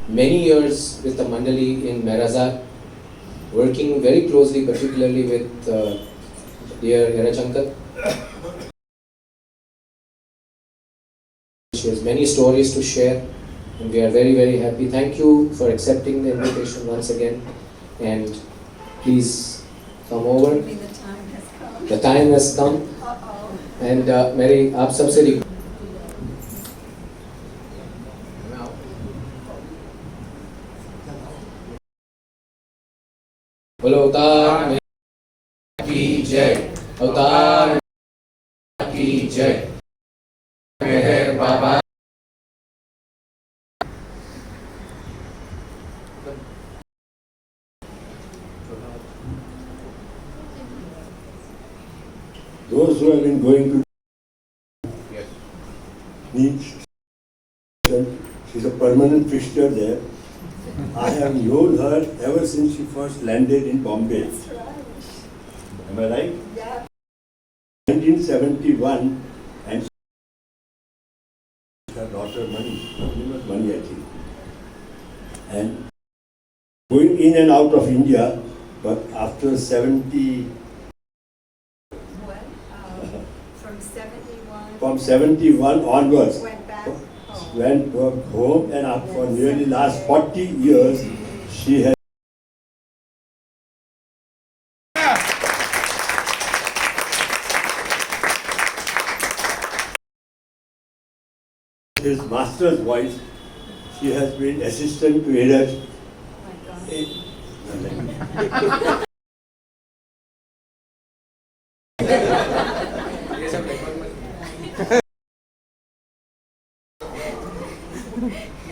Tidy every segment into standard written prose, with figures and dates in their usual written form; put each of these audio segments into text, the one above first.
many years with the mandali in Meherazad, working very closely, particularly with dear Eruch. She has many stories to share, and we are very, very happy. Thank you for accepting the invitation once again, and please come over. The time has come. The time has come. And Mary, आप सबसे बोलो अवतार की जय, अवतार की जय, मेहर बाबा। Those who have been going to need, she's a permanent fixture there. I have known her ever since she first landed in Bombay. That's right. Am I right? Yeah. 1971, and her daughter Money, I think. And going in and out of India, but after 70. What? From 71. From 71 onwards, Went back home. went home, and for nearly last 40 years, she has his master's voice. She has been assistant to Eruch.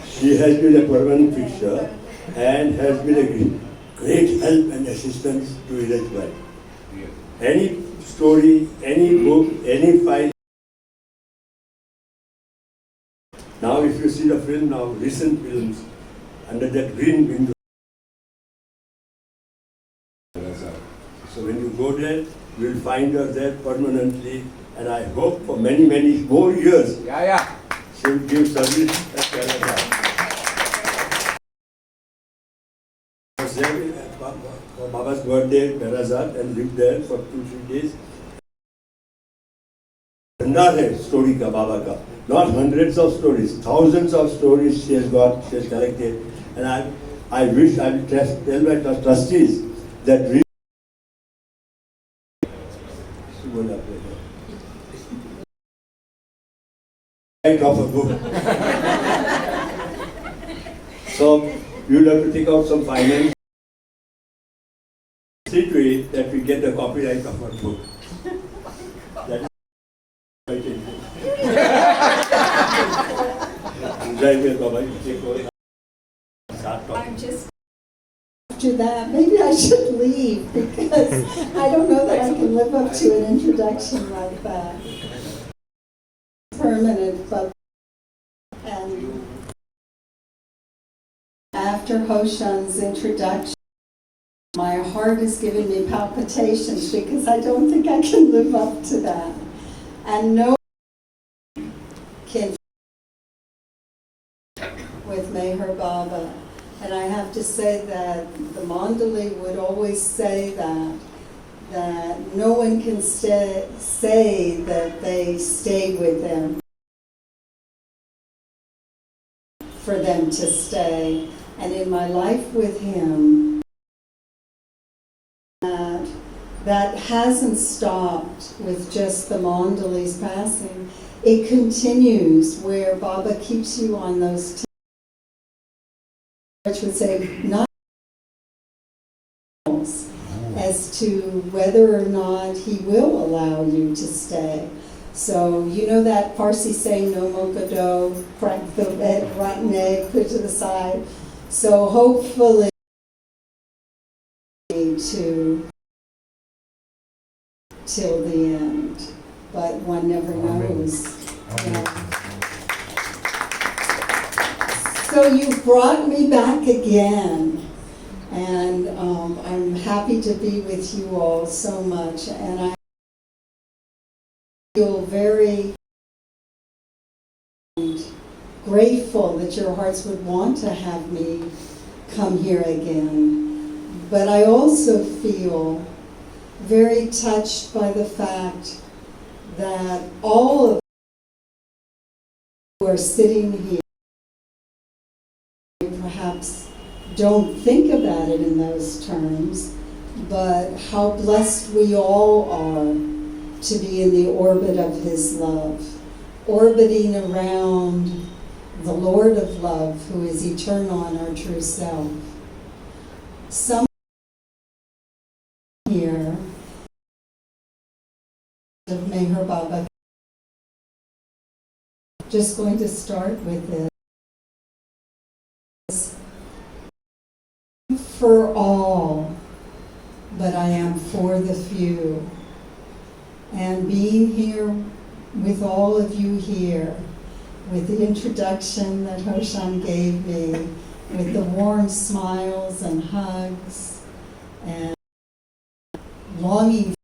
She has been a permanent fixture and has been a great help and assistance to Eruch. Any story, any book, any file. Now if you see the film now, recent films, under that green window. So when you go there, you will find her there permanently, and I hope for many, many more years. She will give service at Kerala. I was there for Baba's birthday, Meherazad, and lived there for 2-3 days. Bhandar hai story ka Baba ka. Not hundreds of stories, thousands of stories she has collected. And I wish, I will tell my trustees that read of a book. So you'll have to take out some finance. See to it that we get the copyright of our book. That is I'm just after that. Maybe I should leave because I don't know that I can live up to an introduction like that. Permanent, but and after Hoshan's introduction, my heart is giving me palpitations because I don't think I can live up to that. And no one can with Meher Baba. And I have to say that the mandali would always say that no one can say that they stayed with them for them to stay. And in my life with him, that hasn't stopped with just the mandali's passing. It continues where Baba keeps you on those teams, which would say not as to whether or not he will allow you to stay. So you know that Farsi saying, no mokado, crack the bed, rotten egg, put it to the side. So hopefully to till the end, but one never knows. Yeah. So you brought me back again, and I'm happy to be with you all so much, and I feel very grateful that your hearts would want to have me come here again. But I also feel very touched by the fact that all of who are sitting here perhaps don't think about it in those terms, but how blessed we all are to be in the orbit of His love, orbiting around the Lord of love, who is eternal and our true self. Some here of Meher Baba, just going to start with this. For all, but I am for the few. And being here with all of you here, with the introduction that Hoshan gave me, with the warm smiles and hugs, and longing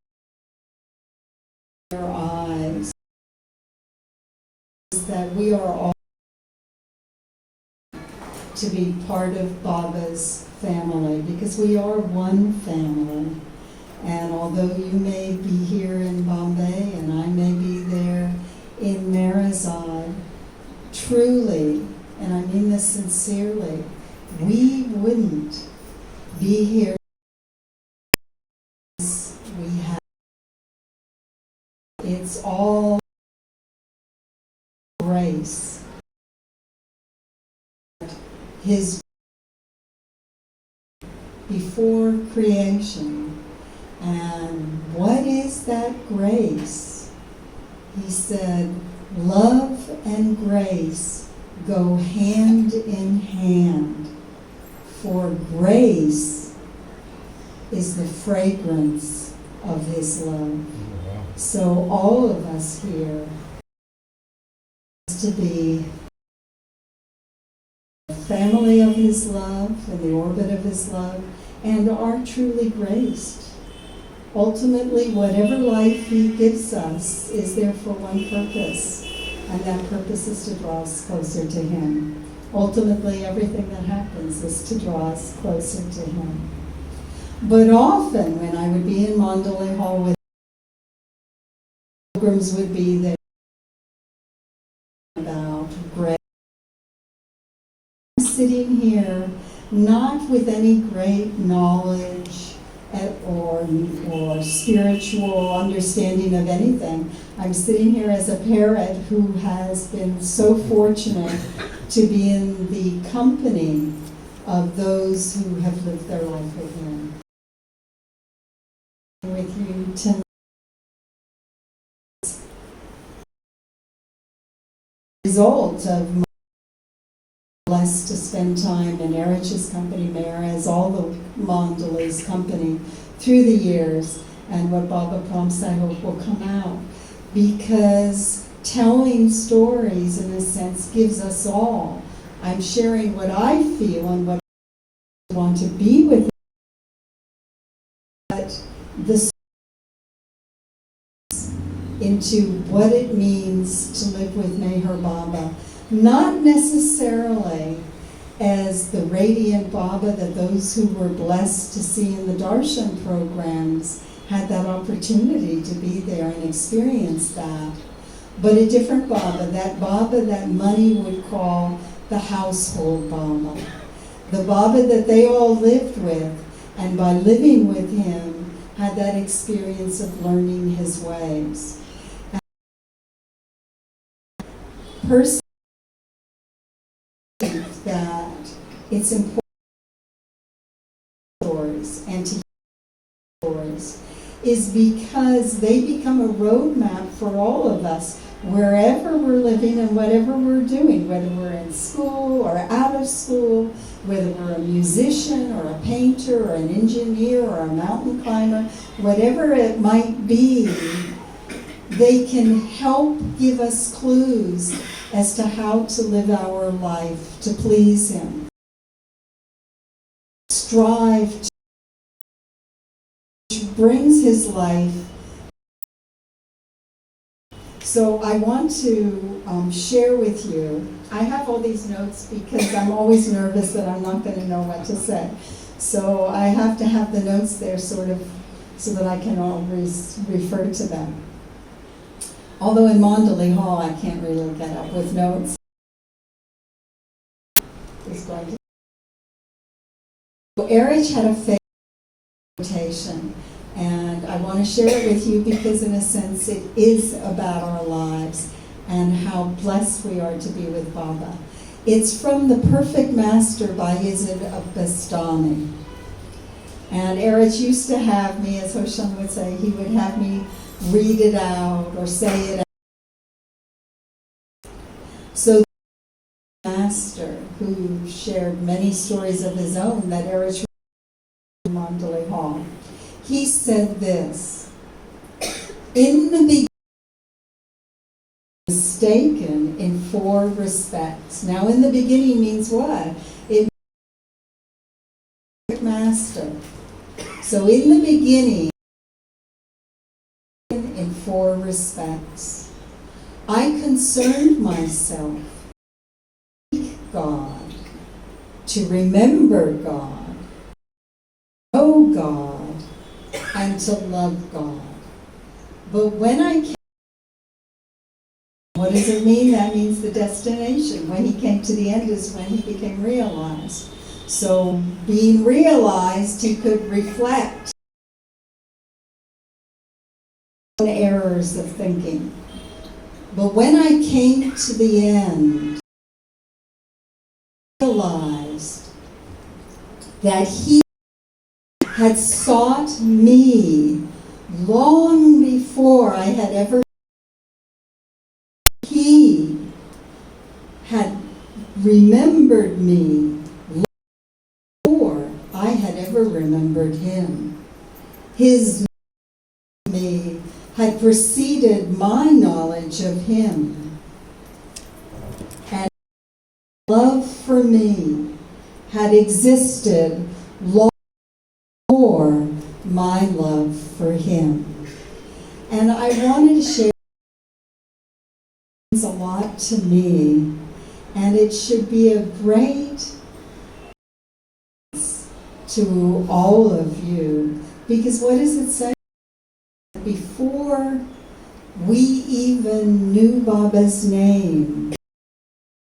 for your eyes, is that we are all to be part of Baba's family, because we are one family. And although you may be here in Bombay and I may be there in Meherazad, truly, and I mean this sincerely, we wouldn't be here as we have. It's all grace. His before creation. And what is that grace? He said, love and grace go hand in hand, for grace is the fragrance of His love. So all of us here to be the family of His love and the orbit of His love, and are truly graced. Ultimately, whatever life He gives us is there for one purpose, and that purpose is to draw us closer to Him. Ultimately, everything that happens is to draw us closer to Him. But often, when I would be in Mandali Hall with pilgrims would be there about grace. I'm sitting here not with any great knowledge or spiritual understanding of anything. I'm sitting here as a parrot who has been so fortunate to be in the company of those who have lived their life with Him. With you tonight. Result of my blessed to spend time in Eruch's company, Meherazad, all the Mandali's company through the years, and what Baba promised I hope will come out. Because telling stories, in a sense, gives us all. I'm sharing what I feel and what I want to be with, but the into what it means to live with Meher Baba. Not necessarily as the radiant Baba that those who were blessed to see in the darshan programs had that opportunity to be there and experience that, but a different Baba that money would call the household Baba, the Baba that they all lived with, and by living with him had that experience of learning his ways. Personally, that it's important stories and to hear stories is because they become a roadmap for all of us wherever we're living and whatever we're doing, whether we're in school or out of school, whether we're a musician or a painter or an engineer or a mountain climber, whatever it might be, they can help give us clues as to how to live our life to please Him. Strive to brings His life So I want to share with you, I have all these notes because I'm always nervous that I'm not going to know what to say. So I have to have the notes there sort of so that I can always refer to them. Although in Mandali Hall I can't really get up with notes. So Eruch had a favorite quotation, and I want to share it with you because in a sense it is about our lives and how blessed we are to be with Baba. It's from The Perfect Master by Yazid Bastami. And Eruch used to have me, as Hoshan would say, he would have me read it out or say it out. So the master, who shared many stories of his own that Eruch in Mandali Hall, he said this: in the beginning, mistaken in 4 respects. Now, in the beginning means what? It means master. So, in the beginning, in 4 respects, I concerned myself to seek God, to remember God, know God, and to love God. But when I came, what does it mean? That means the destination. When he came to the end is when he became realized. So being realized, he could reflect on errors of thinking. But when I came to the end, I realized that he had sought me long before I had ever. He had remembered me before I had ever remembered him. His knowledge of me had preceded my knowledge of him. And love for me had existed long before my love for him. And I wanted to share a lot to me, and it should be a great to all of you, because what does it say? Before we even knew Baba's name,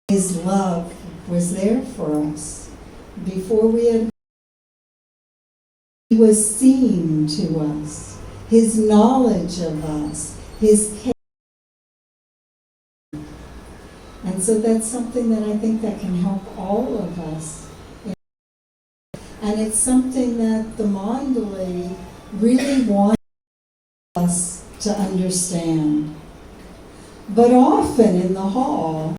his love was there for us. Before we had, he was seen to us, his knowledge of us, his care. And so that's something that I think that can help all of us. And it's something that the Mandali really wants us to understand. But often in the hall,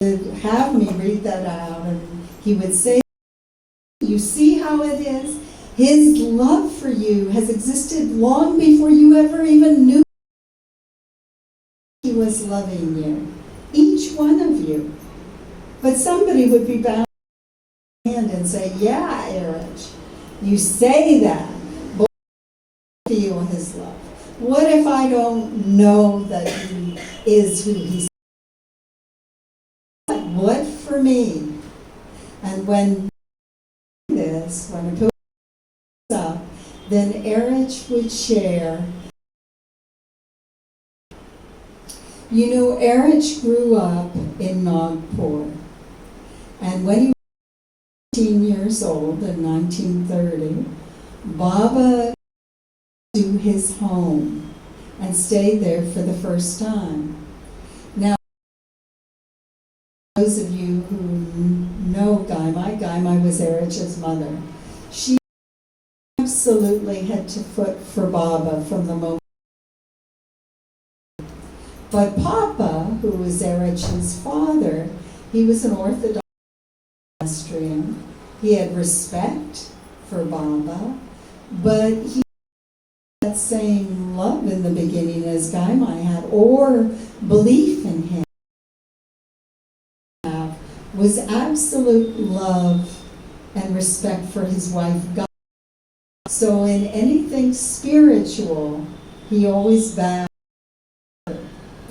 he would have me read that out, and he would say, you see how it is? His love for you has existed long before you ever even knew he was loving you, each one of you. But somebody would be bound to hand and say, yeah, Eruch, you say that, but I feel his love. What if I don't know that he is who he says? What for me? And when this, when I put this up, then Eruch would share. You know, Eruch grew up in Nagpur, and when he was 18 years old in 1930, Baba came to his home and stayed there for the first time. Now, those of you who know Gaimai was Eruch's mother. She absolutely head to foot for Baba from the moment. But Papa, who was Eruch's father, he was an Orthodox Austrian. He had respect for Baba, but he had that same love in the beginning as Gaimai had, or belief in him. Was absolute love and respect for his wife, God. So in anything spiritual, he always bowed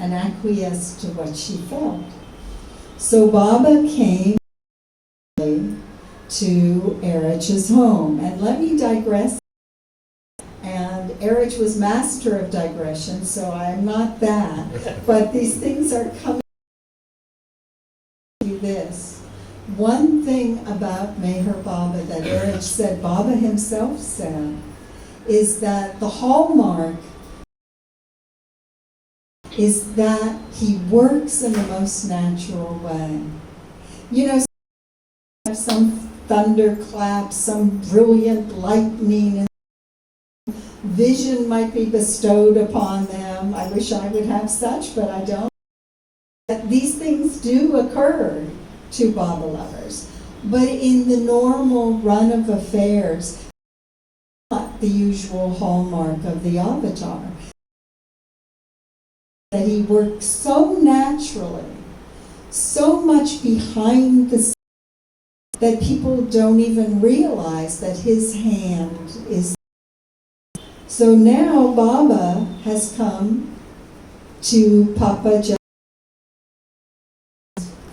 and acquiesced to what she felt. So Baba came to Eruch's home. And let me digress. And Eruch was master of digression, so I'm not that. But these things are coming to this. One thing about Meher Baba that Eruch said, Baba himself said, is that the hallmark is that he works in the most natural way. You know, some thunderclap, some brilliant lightning, and vision might be bestowed upon them. I wish I would have such, but I don't. But these things do occur to Baba lovers. But in the normal run of affairs, not the usual hallmark of the avatar. That he works so naturally, so much behind the scenes, that people don't even realize that his hand is. So now Baba has come to Papa Jessawala's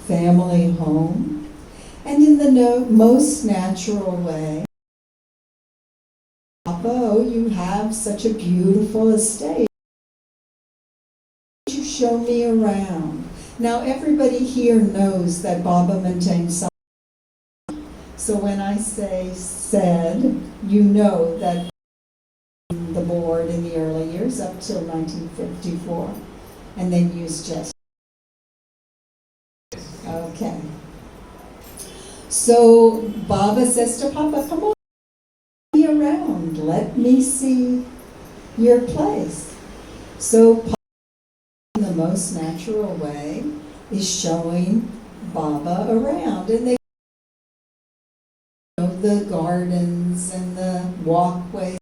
family home, and in the most natural way, Papa, oh, you have such a beautiful estate. You show me around. Now everybody here knows that Baba maintains some. So when I say said, you know that the board in the early years up till 1954, and then used just. Okay. So Baba says to Papa, come on, me around, let me see your place. So Papa, in the most natural way, is showing Baba around, and they the gardens and the walkways.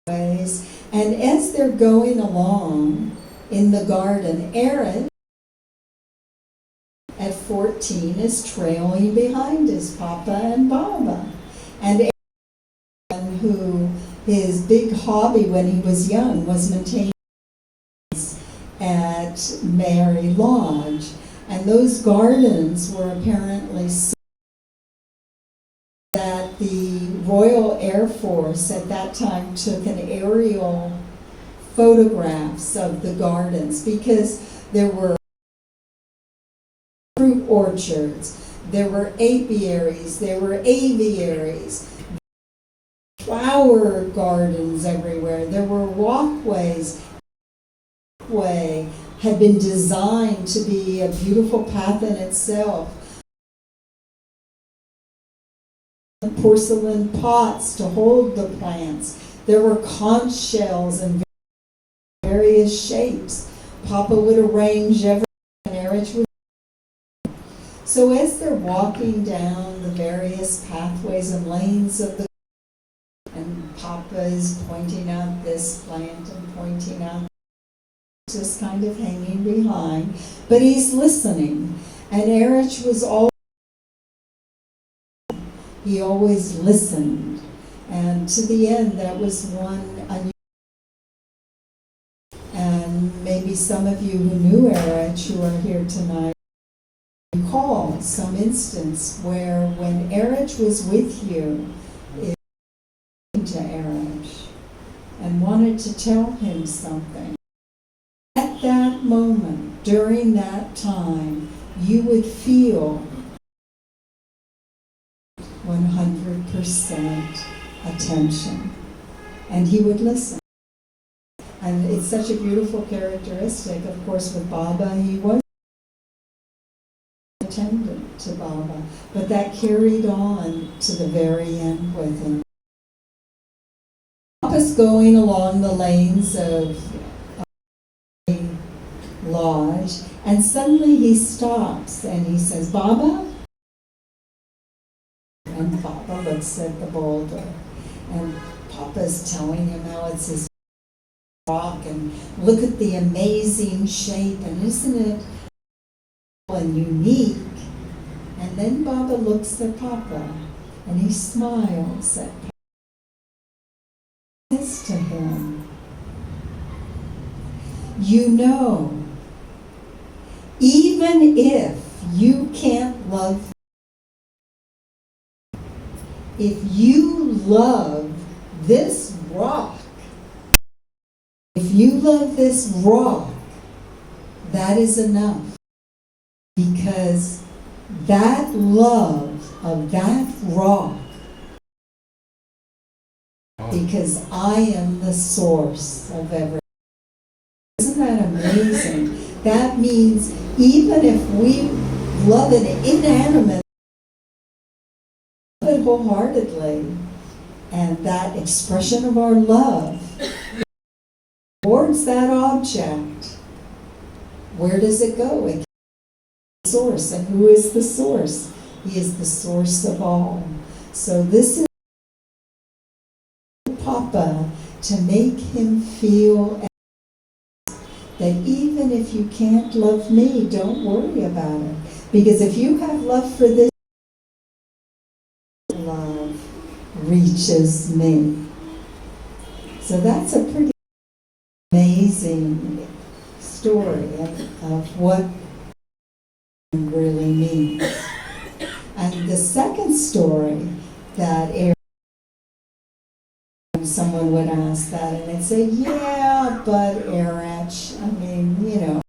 And as they're going along in the garden, Eruch, at 14, is trailing behind his Papa and Baba. And Eruch, who his big hobby when he was young was maintaining at Mary Lodge. And those gardens were apparently that the Royal Air Force at that time took an aerial photographs of the gardens, because there were fruit orchards, there were apiaries, there were aviaries, flower gardens everywhere, there were walkways. The walkway had been designed to be a beautiful path in itself. Porcelain pots to hold the plants. There were conch shells in various shapes. Papa would arrange everything, and Eruch would. So as they're walking down the various pathways and lanes of the, and Papa is pointing out this plant and pointing out, just kind of hanging behind, but he's listening. And Eruch was he always listened, and to the end, that was one unusual. And maybe some of you who knew Eruch, who are here tonight, recall some instance where when Eruch was with you, it came to Eruch and wanted to tell him something. At that moment, during that time, you would feel 100% attention, and he would listen. And it's such a beautiful characteristic. Of course, with Baba, he was attendant to Baba, but that carried on to the very end with him. Baba's going along the lanes of the lodge, and suddenly he stops and he says, Baba? And Papa looks at the boulder, and Papa's telling him how it's his rock, and look at the amazing shape, and isn't it and unique? And then Baba looks at Papa, and he smiles at Papa. He says to him, you know even if you can't love, if you love this rock, if you love this rock, that is enough. Because that love of that rock, because I am the source of everything. Isn't that amazing? That means even if we love an inanimate, love it wholeheartedly, and that expression of our love towards that object, where does it go? It goes to the source. And who is the source? He is the source of all. So this is Papa, to make him feel that even if you can't love me, don't worry about it. Because if you have love for this, love reaches me. So that's a pretty amazing story of what it really means. And the second story that someone would ask that, and they'd say, yeah, but Eruch, I mean, you know,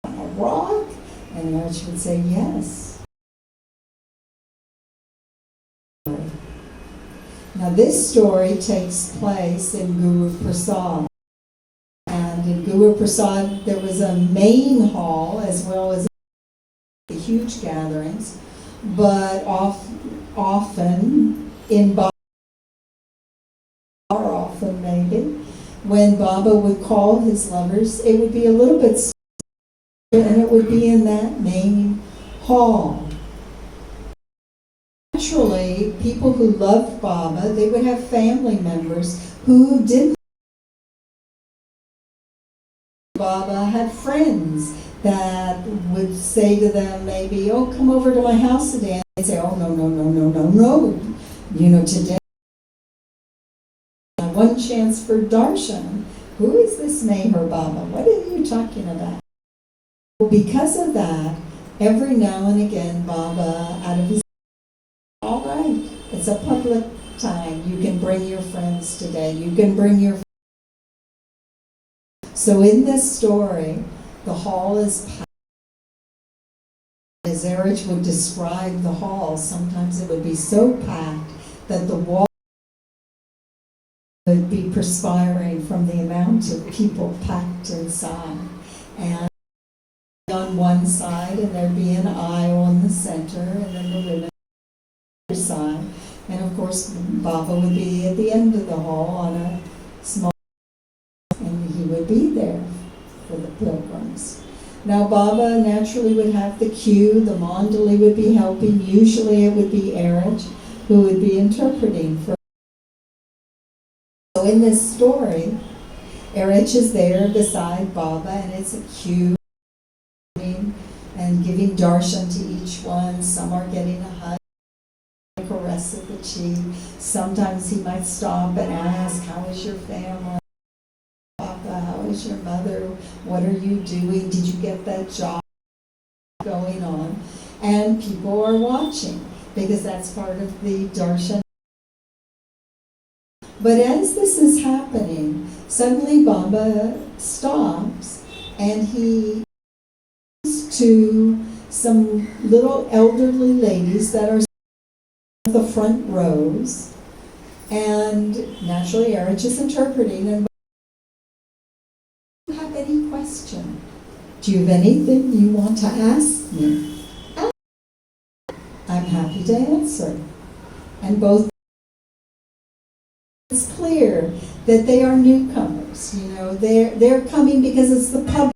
a rock? And Eruch would say, yes. Now this story takes place in Guru Prasad. And in Guru Prasad there was a main hall as well as huge gatherings, but often in Baba, or often maybe, when Baba would call his lovers, it would be a little bit smaller, and it would be in that main hall. Naturally, people who loved Baba, they would have family members who didn't. Baba had friends that would say to them maybe, oh, come over to my house today. And they'd say, oh, no. You know, today, one chance for darshan. Who is this Meher Baba? What are you talking about? Well, because of that, every now and again, Baba, out of his, all right, it's a public time. You can bring your friends today. You can bring your. So in this story, the hall is packed. As Eruch would describe the hall, sometimes it would be so packed that the wall would be perspiring from the amount of people packed inside. And on one side, and there'd be an aisle in the center, and then the women on the other side. And of course, Baba would be at the end of the hall on a small, and he would be there for the pilgrims. Now Baba naturally would have the cue, the mandali would be helping. Usually it would be Eruch who would be interpreting for. So in this story, Eruch is there beside Baba, and it's a cue and giving darshan to each one. Some are getting a hug, a caress of the cheek. Sometimes he might stop and ask, how is your family? Papa, how is your mother? What are you doing? Did you get that job going on? And people are watching because that's part of the darshan. But as this is happening, suddenly Baba stops and he goes to some little elderly ladies that are in the front rows, and naturally Eruch is interpreting. And do you have any question? Do you have anything you want to ask me? I'm happy to answer. And both, it's clear that they are newcomers. You know, they're coming because it's the public.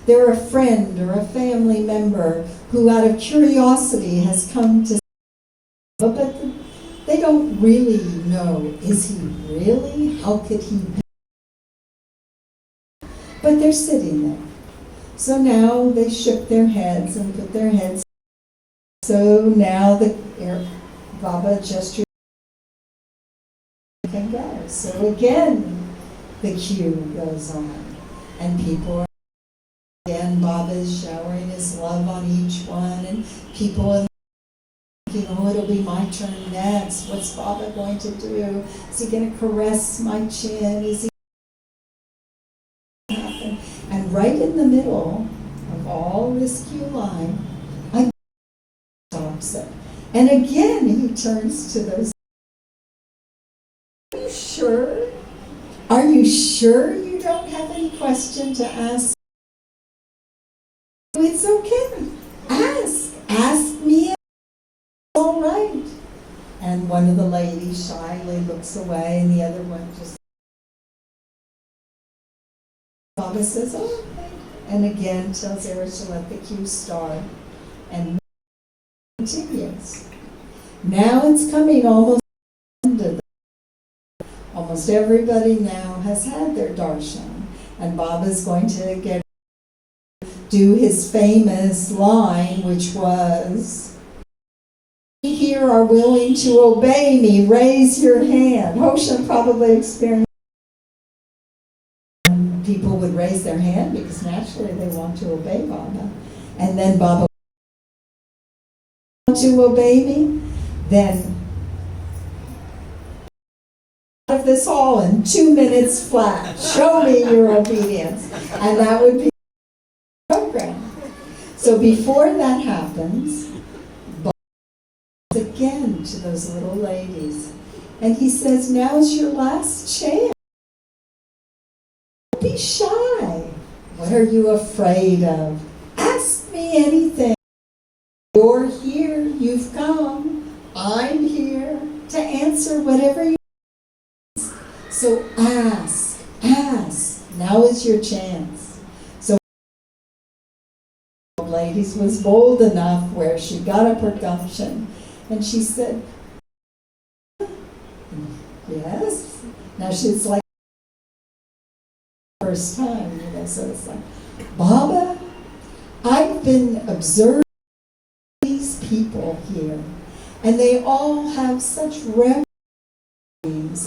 They're a friend or a family member who, out of curiosity, has come to. But they don't really know. Is he really? How could he be? But they're sitting there. So now they shook their heads and put their heads. So now the Baba gestured. Can go. So again, the cue goes on, and people are again and Baba is showering his love on each one, and people are thinking, oh, it'll be my turn next. What's Baba going to do? Is he going to caress my chin? Is he happen? And right in the middle of all this queue line, I stops it. And again, he turns to those. Are you sure? Are you sure you don't have any question to ask? It's okay. Ask. Ask me. It's all right. And one of the ladies shyly looks away, and the other one just. Baba says, oh, okay. And again tells Eruch to let the queue start. And continues. Now it's coming almost to the. Almost everybody now has had their darshan, and Baba's going to do his famous line, which was, "Here are willing to obey me, raise your hand." Hosha probably experienced people would raise their hand because naturally they want to obey Baba, and then Baba want to obey me, then out of this hall in 2 minutes flat. Show me your obedience. And that would be the program. So before that happens, Bob goes again to those little ladies. And he says, now's your last chance. Don't be shy. What are you afraid of? Ask me anything. You're here. You've come. I'm here to answer whatever you. So ask. Now is your chance. So the ladies was bold enough where she got up her gumption and she said, yes. Now she's like first time, so it's like, Baba, I've been observing these people here, and they all have such reverence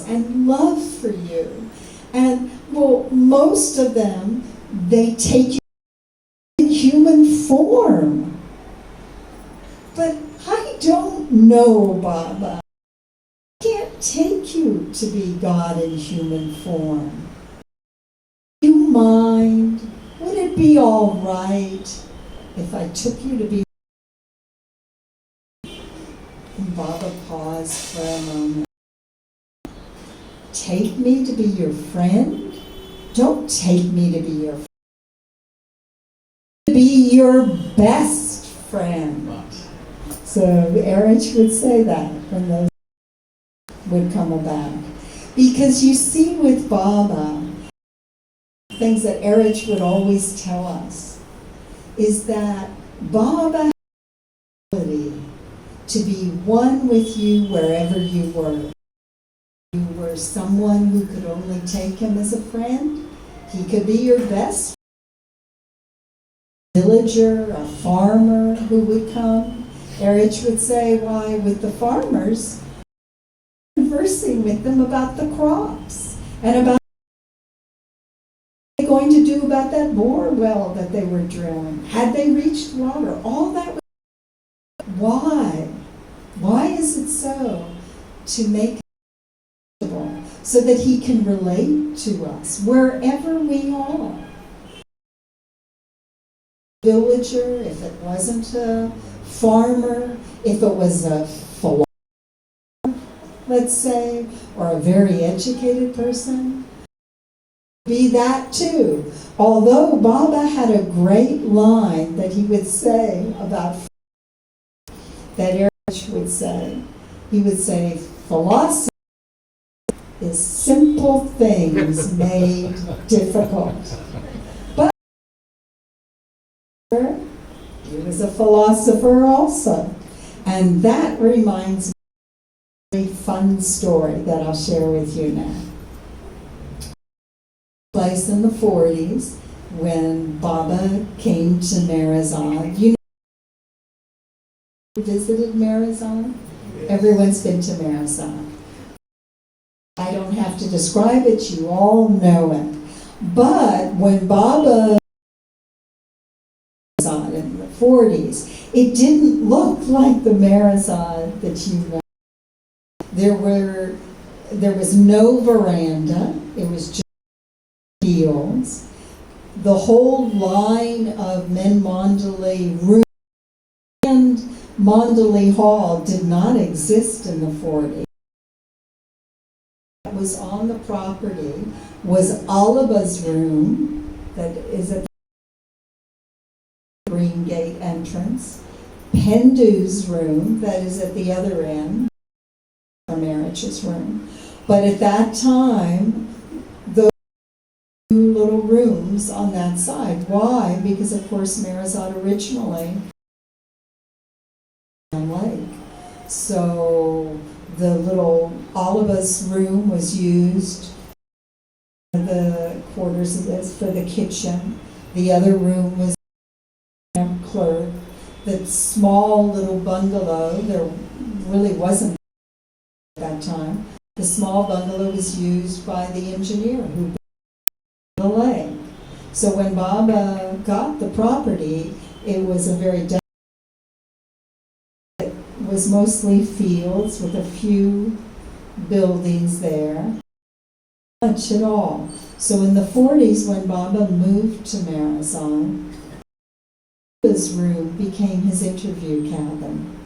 and love for you. And well, most of them, they take you in human form. But I don't know, Baba. I can't take you to be God in human form. Do you mind? Would it be all right if I took you to be? And Baba paused for a moment. Take me to be your friend? Don't take me to be your friend. To be your best friend. So Eruch would say that when those would come about. Because you see with Baba, things that Eruch would always tell us, is that Baba had the ability to be one with you wherever you were. You were someone who could only take him as a friend. He could be your best villager, a farmer who would come. Eruch would say, why, with the farmers, conversing with them about the crops and about what they were going to do about that bore well that they were drilling. Had they reached water? All that was. Why? Why is it so? To make so that he can relate to us wherever we are. Villager, if it wasn't a farmer, if it was a philosopher, let's say, or a very educated person, be that too. Although Baba had a great line that he would say about that Eruch would say. He would say, philosophy is simple things made difficult. But he was a philosopher also. And that reminds me of a very fun story that I'll share with you now. Place in the 40s when Baba came to Meherazad. You know, visited Meherazad? Everyone's been to Meherazad. I don't have to describe it, you all know it. But when Baba 40s. It didn't look like the Meherazad that you know. There was no veranda. It was just fields. The whole line of men mandali rooms and mandali hall did not exist in the 40s. What was on the property was Aliba's room, that is at the Green Gate entrance, Pendu's room, that is at the other end, Marriage's room. But at that time, those two little rooms on that side. Why? Because of course Meherazad originally on lake. So the little Aliba's room was used for the quarters of this, for the kitchen. The other room was clerk. The small little bungalow, there really wasn't at that time. The small bungalow was used by the engineer who built the lake. So when Baba got the property, it was a very it was mostly fields with a few buildings there. Not much at all. So in the 40s, when Baba moved to Meherazad, his room became his interview cabin.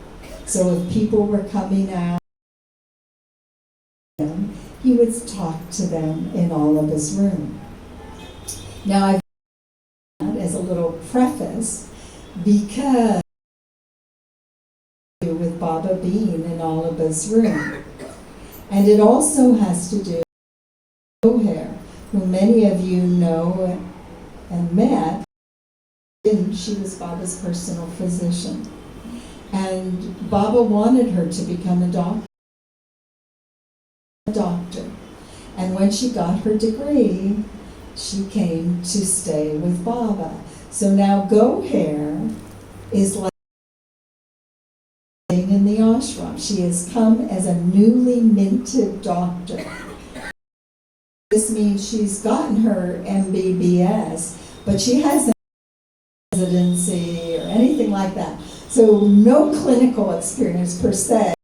So if people were coming out, he would talk to them in all of his room. Now I've done that as a little preface because with Baba being in all of his room. And it also has to do with Goher, who many of you know and met. She was Baba's personal physician. And Baba wanted her to become a doctor. And when she got her degree, she came to stay with Baba. So now Goher is like in the ashram. She has come as a newly minted doctor. This means she's gotten her MBBS, but she hasn't residency or anything like that. So no clinical experience per se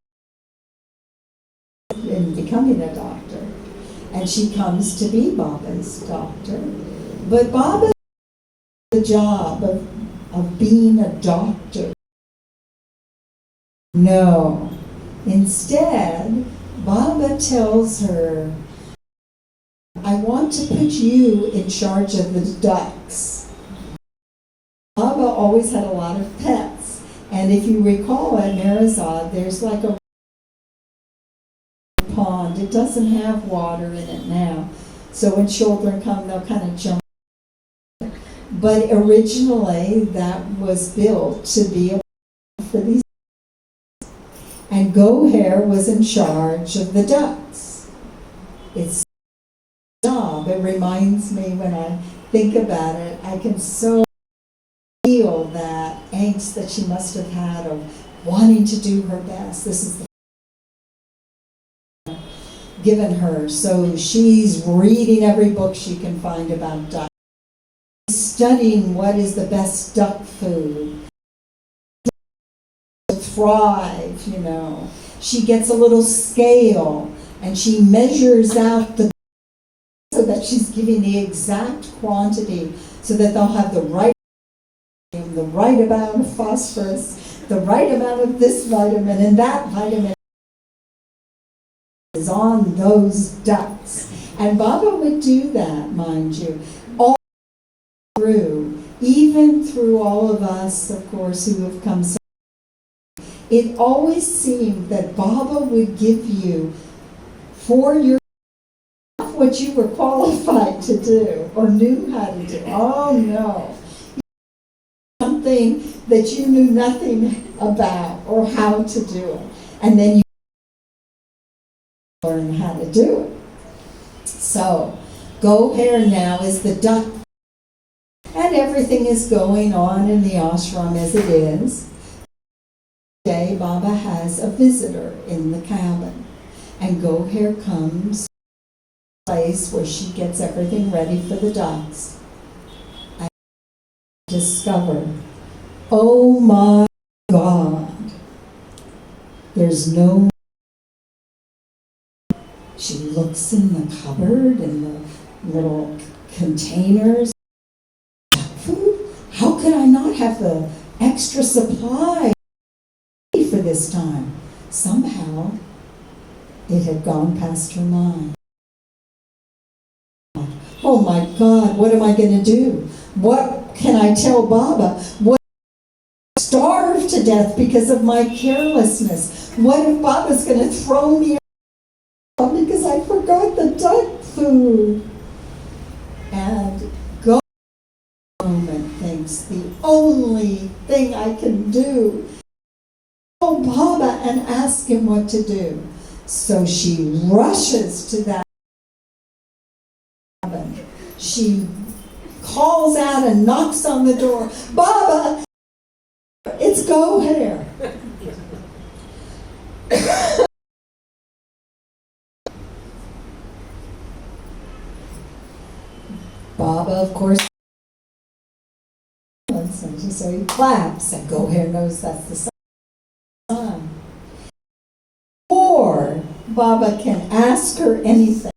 in becoming a doctor. And she comes to be Baba's doctor. But Baba the job of being a doctor. No. Instead, Baba tells her, I want to put you in charge of the ducks. Baba always had a lot of pets. And if you recall at Meherazad, there's like a pond. It doesn't have water in it now. So when children come, they'll kind of jump. But originally, that was built to be a for these. And Goher was in charge of the ducks. It's a job. It reminds me when I think about it, I can so feel that angst that she must have had of wanting to do her best. This is the given her. So she's reading every book she can find about ducks. Studying what is the best duck food. To thrive, you know. She gets a little scale and she measures out the so that she's giving the exact quantity so that they'll have the right amount of phosphorus, the right amount of this vitamin, and that vitamin is on those ducks. And Baba would do that, mind you, all through, even through all of us, of course, who have come so. It always seemed that Baba would give you for your what you were qualified to do or knew how to do. Oh no. Something that you knew nothing about or how to do it. And then you learn how to do it. So, Goher now is the duck. And everything is going on in the ashram as it is. Today, Baba has a visitor in the cabin. And Goher comes to a place where she gets everything ready for the ducks. I discover Oh my God. There's no... She looks in the cupboard and the little containers. Food? How could I not have the extra supply for this time? Somehow, it had gone past her mind. Oh my God, what am I going to do? What can I tell Baba? What if I starve to death because of my carelessness? What if Baba's going to throw me out because I forgot the duck food? And go moment thinks the only thing I can do is call Baba and ask him what to do. So she rushes to that cabin. She calls out and knocks on the door. Baba, it's Go Hair. Baba, of course, and so he claps, and Go Hair knows that's the sign. Or Baba can ask her anything.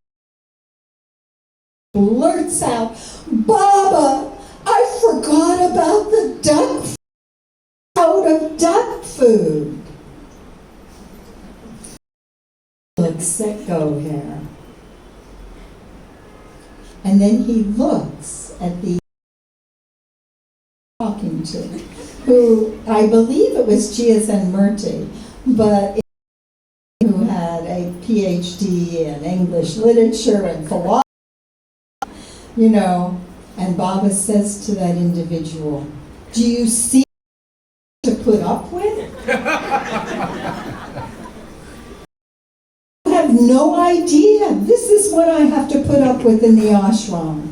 Blurts out, Baba, I forgot about the duck food. Out of duck food. Looks at Go Hair. And then he looks at the talking to, who I believe it was G.S.N. Murty, but who had a PhD in English literature and philosophy, you know, and Baba says to that individual, do you see what to put up with? I have no idea. This is what I have to put up with in the ashram.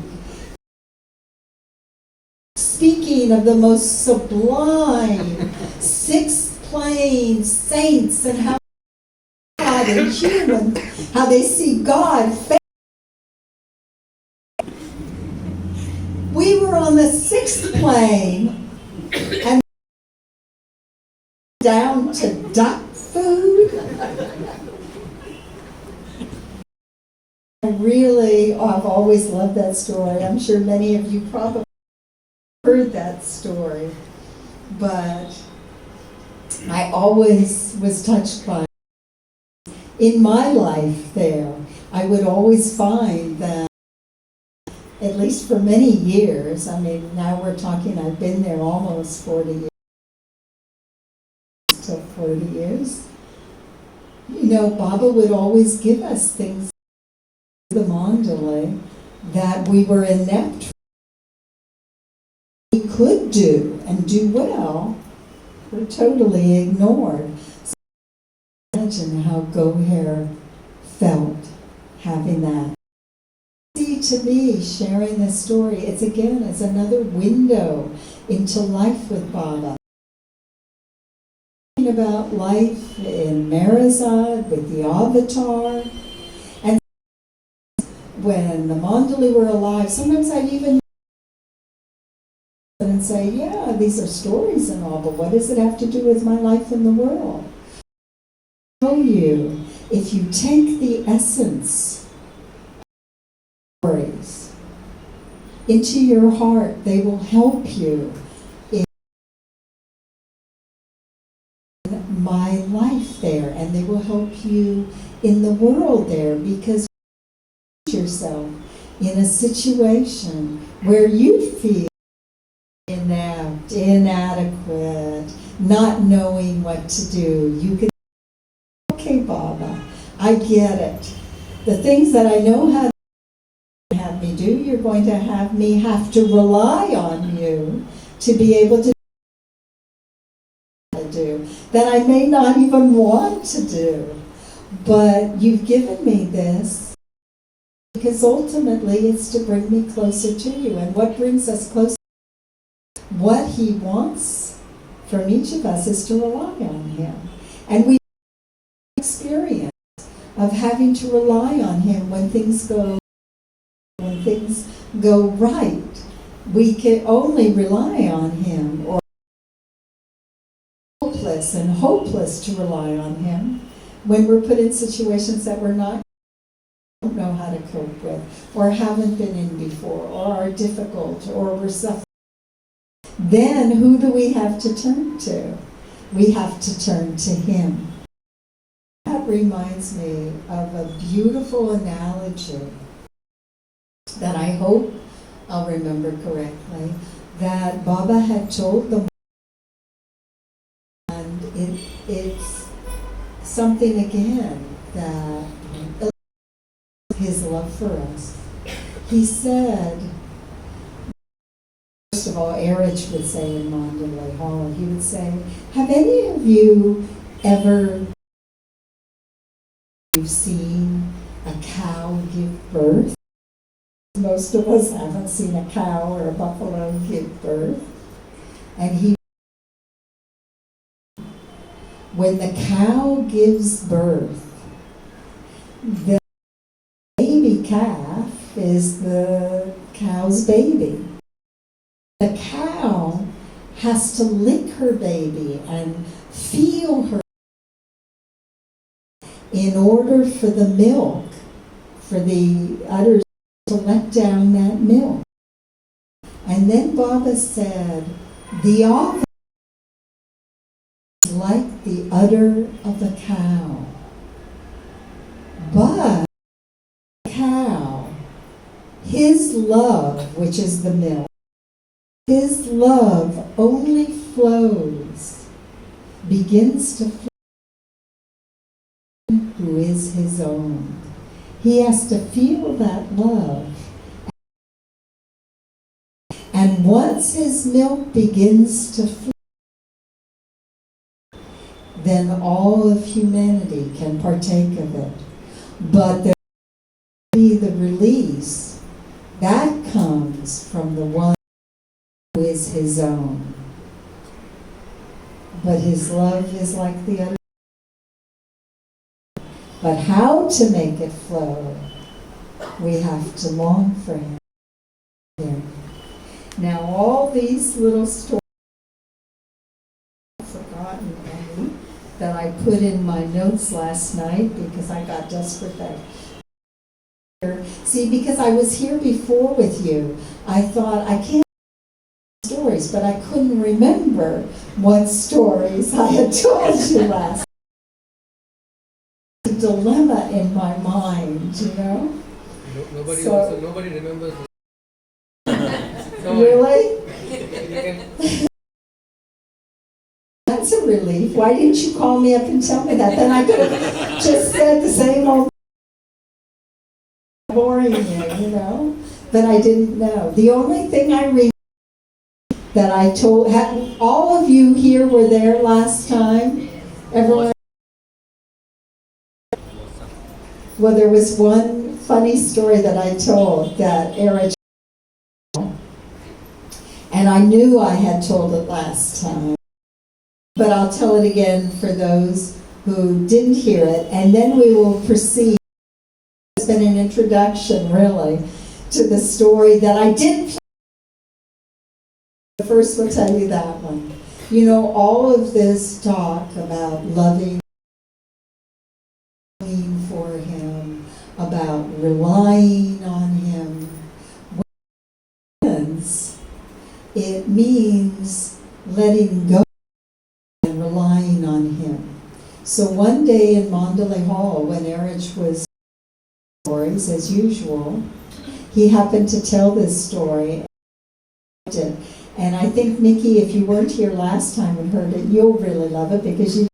Speaking of the most sublime sixth plane saints and how God and human, how they see God. We were on the sixth plane and down to duck food. I've always loved that story. I'm sure many of you probably heard that story, but I always was touched by it. In my life there, I would always find that, at least for many years, I mean, now we're talking, I've been there almost 40 years, to 40 years. You know, Baba would always give us things, the mandali, that we were inept, we could do and do well, were totally ignored. So imagine how Go Hair felt having that. See, to me, sharing this story, it's another window into life with Baba. Talking about life in Meherazad with the avatar, and when the mandali were alive, sometimes I'd even and say, yeah, these are stories and all, but what does it have to do with my life in the world? I tell you, if you take the essence of stories into your heart, they will help you in my life there, and they will help you in the world there, because you put yourself in a situation where you feel inept, inadequate, not knowing what to do. You can say, okay, Baba, I get it. The things that I know how to have me do, you're going to have me have to rely on you to be able to do that I may not even want to do. But you've given me this because ultimately it's to bring me closer to you. And what brings us closer? What he wants from each of us is to rely on him. And we experience of having to rely on him when things go right. We can only rely on him, or powerless and hopeless to rely on Him when we're put in situations that we're not don't know how to cope with, or haven't been in before, or are difficult, or we're suffering. Then who do we have to turn to? We have to turn to Him. That reminds me of a beautiful analogy that I hope I'll remember correctly, that Baba had told them, and it's something again that His love for us. He said, first of all, Eruch would say in Mandali Hall, he would say, have any of you ever seen a cow give birth? Most of us haven't seen a cow or a buffalo give birth. And when the cow gives birth, the baby calf is the cow's baby. The cow has to lick her baby and feel her in order for the milk, for the udders to let down that milk. And then Baba said, the ovum is like the udder of a cow. But the cow, his love, which is the milk, his love only flows, begins to flow, who is his own. He has to feel that love. And once his milk begins to flow, then all of humanity can partake of it. But there will be the release that comes from the one who is his own. But his love is like the other. But how to make it flow, we have to long for him. Now all these little stories I've forgotten any that I put in my notes last night because I got desperate that. See, because I was here before with you, I thought I can't stories, but I couldn't remember what stories I had told you last. A dilemma in my mind, you know. Nobody remembers. Really? That's a relief. Why didn't you call me up and tell me that? Then I could have just said the same old boring you know. But I didn't know. The only thing I remember that I told, all of you here were there last time? Everyone? Well, there was one funny story that I told that Eruch, and I knew I had told it last time, but I'll tell it again for those who didn't hear it, and then we will proceed. It's been an introduction, really, to the story that I did. First, we'll tell you that one. You know, all of this talk about loving for him, about relying on him, it means letting go and relying on him. So one day in Mandali Hall, when Eruch was stories as usual, he happened to tell this story. And I think, Nikki, if you weren't here last time and heard it, you'll really love it because you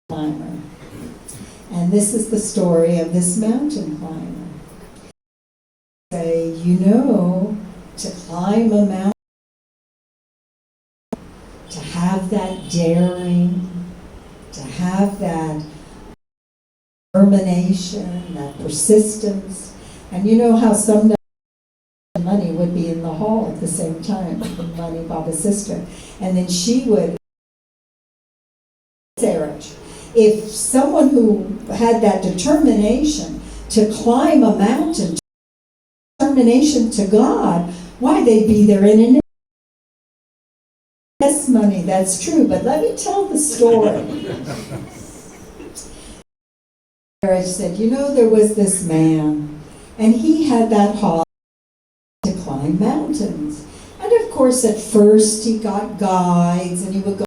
climber. And this is the story of this mountain climber. Say, you know, to climb a mountain, to have that daring, to have that determination, that persistence, and you know how sometimes Money would be in the hall at the same time, Money, Baba's sister, and then she would Eruch. If someone who had that determination to climb a mountain, determination to God, why they'd be there in an investment money, that's true, but let me tell the story. I said, you know, there was this man, and he had that hobby to climb mountains. And of course, at first he got guides, and he would go,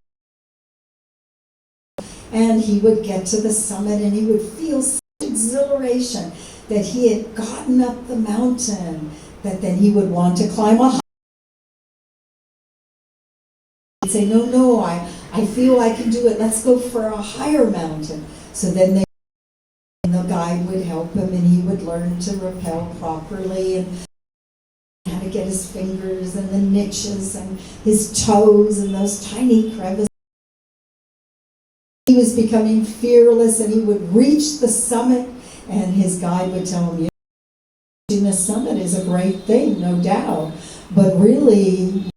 and he would get to the summit, and he would feel such exhilaration that he had gotten up the mountain, that then he would want to climb a high. He'd say, no, I feel I can do it. Let's go for a higher mountain. So then the guide would help him, and he would learn to rappel properly and how to get his fingers and the niches and his toes and those tiny crevices. He was becoming fearless, and he would reach the summit, and his guide would tell him, reaching the summit is a great thing, no doubt, but really,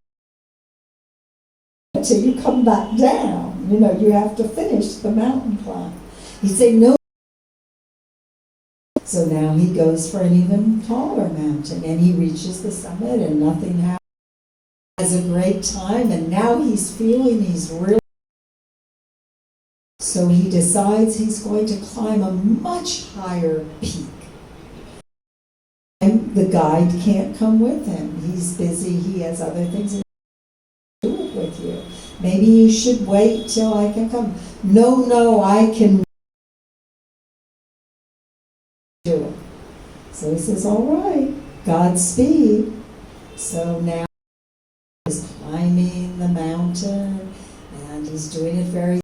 until you come back down, you have to finish the mountain climb. He'd say, no. So now he goes for an even taller mountain, and he reaches the summit, and nothing happens. He has a great time, and now he's feeling he's really. So he decides he's going to climb a much higher peak. And the guide can't come with him. He's busy, he has other things to do with you. Maybe you should wait till I can come. No, I can do it. So he says, all right, Godspeed. So now he's climbing the mountain, and he's doing it very.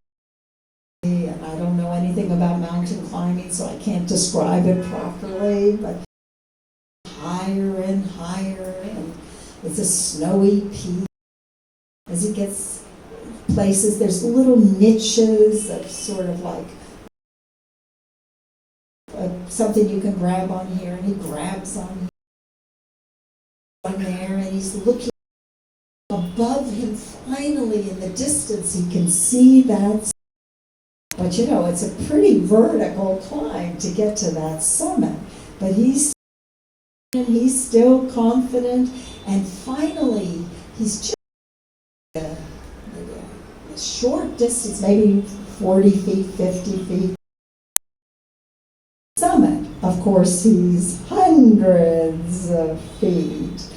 And I don't know anything about mountain climbing, so I can't describe it properly, but higher and higher, and it's a snowy peak. As he gets places, there's little niches of sort of like something you can grab on here, and he grabs on there, and he's looking above him. Finally, in the distance, he can see that. But it's a pretty vertical climb to get to that summit. But he's still confident, and finally, he's just a short distance, maybe 40 feet, 50 feet. Summit, of course, he's hundreds of feet.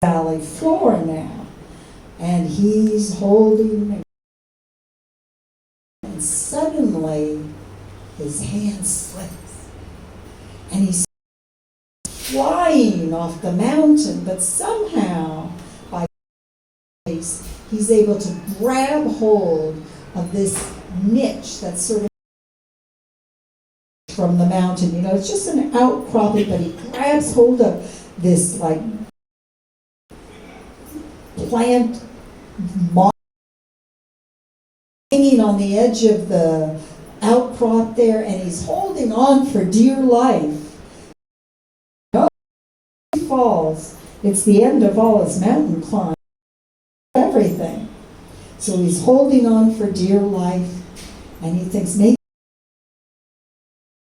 Valley floor now, and he's holding. And suddenly, his hand slips, and he's flying off the mountain, but somehow, by grace, he's able to grab hold of this niche that's sort of from the mountain. It's just an outcropping, but he grabs hold of this, like, plant hanging on the edge of the outcrop there, and he's holding on for dear life. He falls. It's the end of all his mountain climb. Everything. So he's holding on for dear life, and he thinks maybe.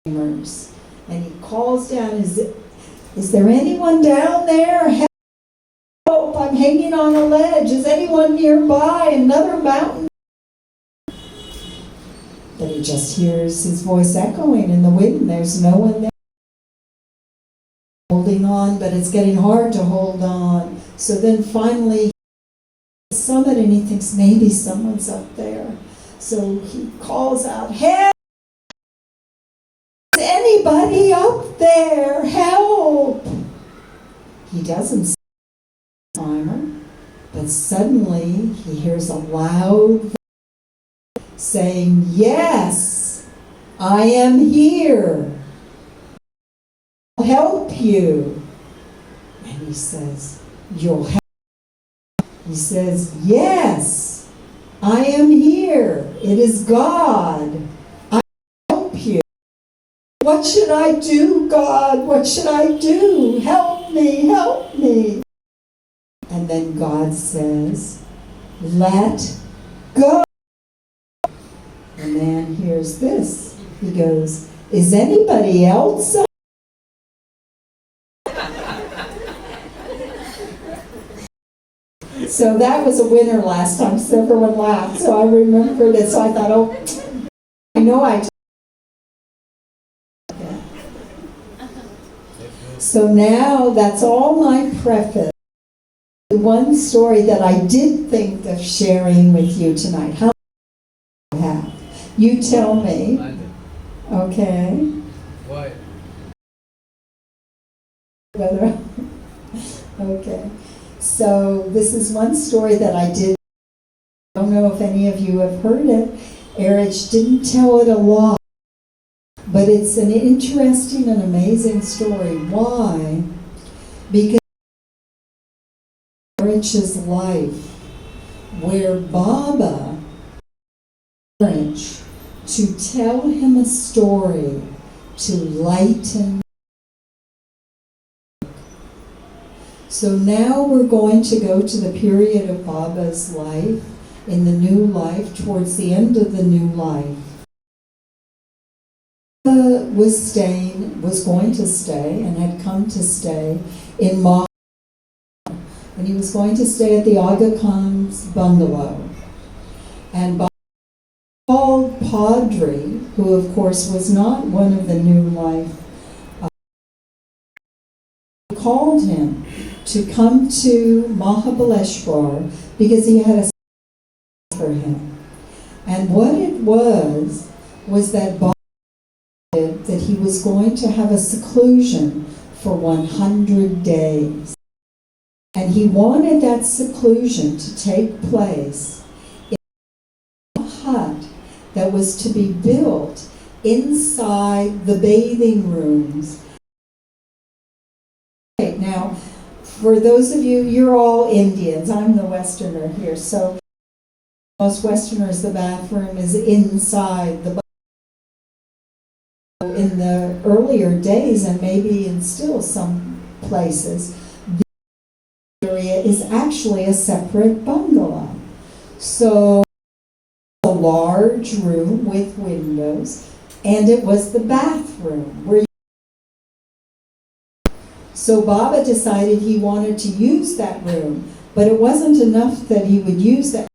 And he calls down, is there anyone down there? Help, I'm hanging on a ledge. Is anyone nearby? Another mountain? But he just hears his voice echoing in the wind. There's no one there. Holding on, but it's getting hard to hold on. So then finally, the summit, and he thinks maybe someone's up there. So he calls out, help! Is anybody up there? Help! He doesn't see the climber, but suddenly he hears a loud voice saying, yes, I am here. I'll help you. And he says, you'll help? He says, yes, I am here. It is God. I help you. What should I do, God? What should I do? Help me, help me. And then God says, let go. The man hears this. He goes, is anybody else up? So that was a winner last time, so everyone laughed. So I remembered it, so I thought, oh, I know I. So now that's all my preface. The one story that I did think of sharing with you tonight. How do you have? You tell me. Okay. Why? Whether. Okay. So this is one story that I did. I don't know if any of you have heard it. Eruch didn't tell it a lot, but it's an interesting and amazing story. Why? Because Eruch's life, where Baba Eruch to tell him a story to lighten. So now we're going to go to the period of Baba's life, in the new life, towards the end of the new life. Baba was going to stay, and had come to stay in Maha, and he was going to stay at the Aga Khan's bungalow. And Baba called Padri, who of course was not one of the new life, called him to come to Mahabaleshwar because he had a for him. And what it was that Baba said that he was going to have a seclusion for 100 days. And he wanted that seclusion to take place in a hut that was to be built inside the bathing rooms. Now, for those of you, you're all Indians. I'm the Westerner here. So most Westerners, the bathroom is inside the bathroom. In the earlier days, and maybe in still some places, the area is actually a separate bungalow. So a large room with windows, and it was the bathroom where. So Baba decided he wanted to use that room, but it wasn't enough that he would use that.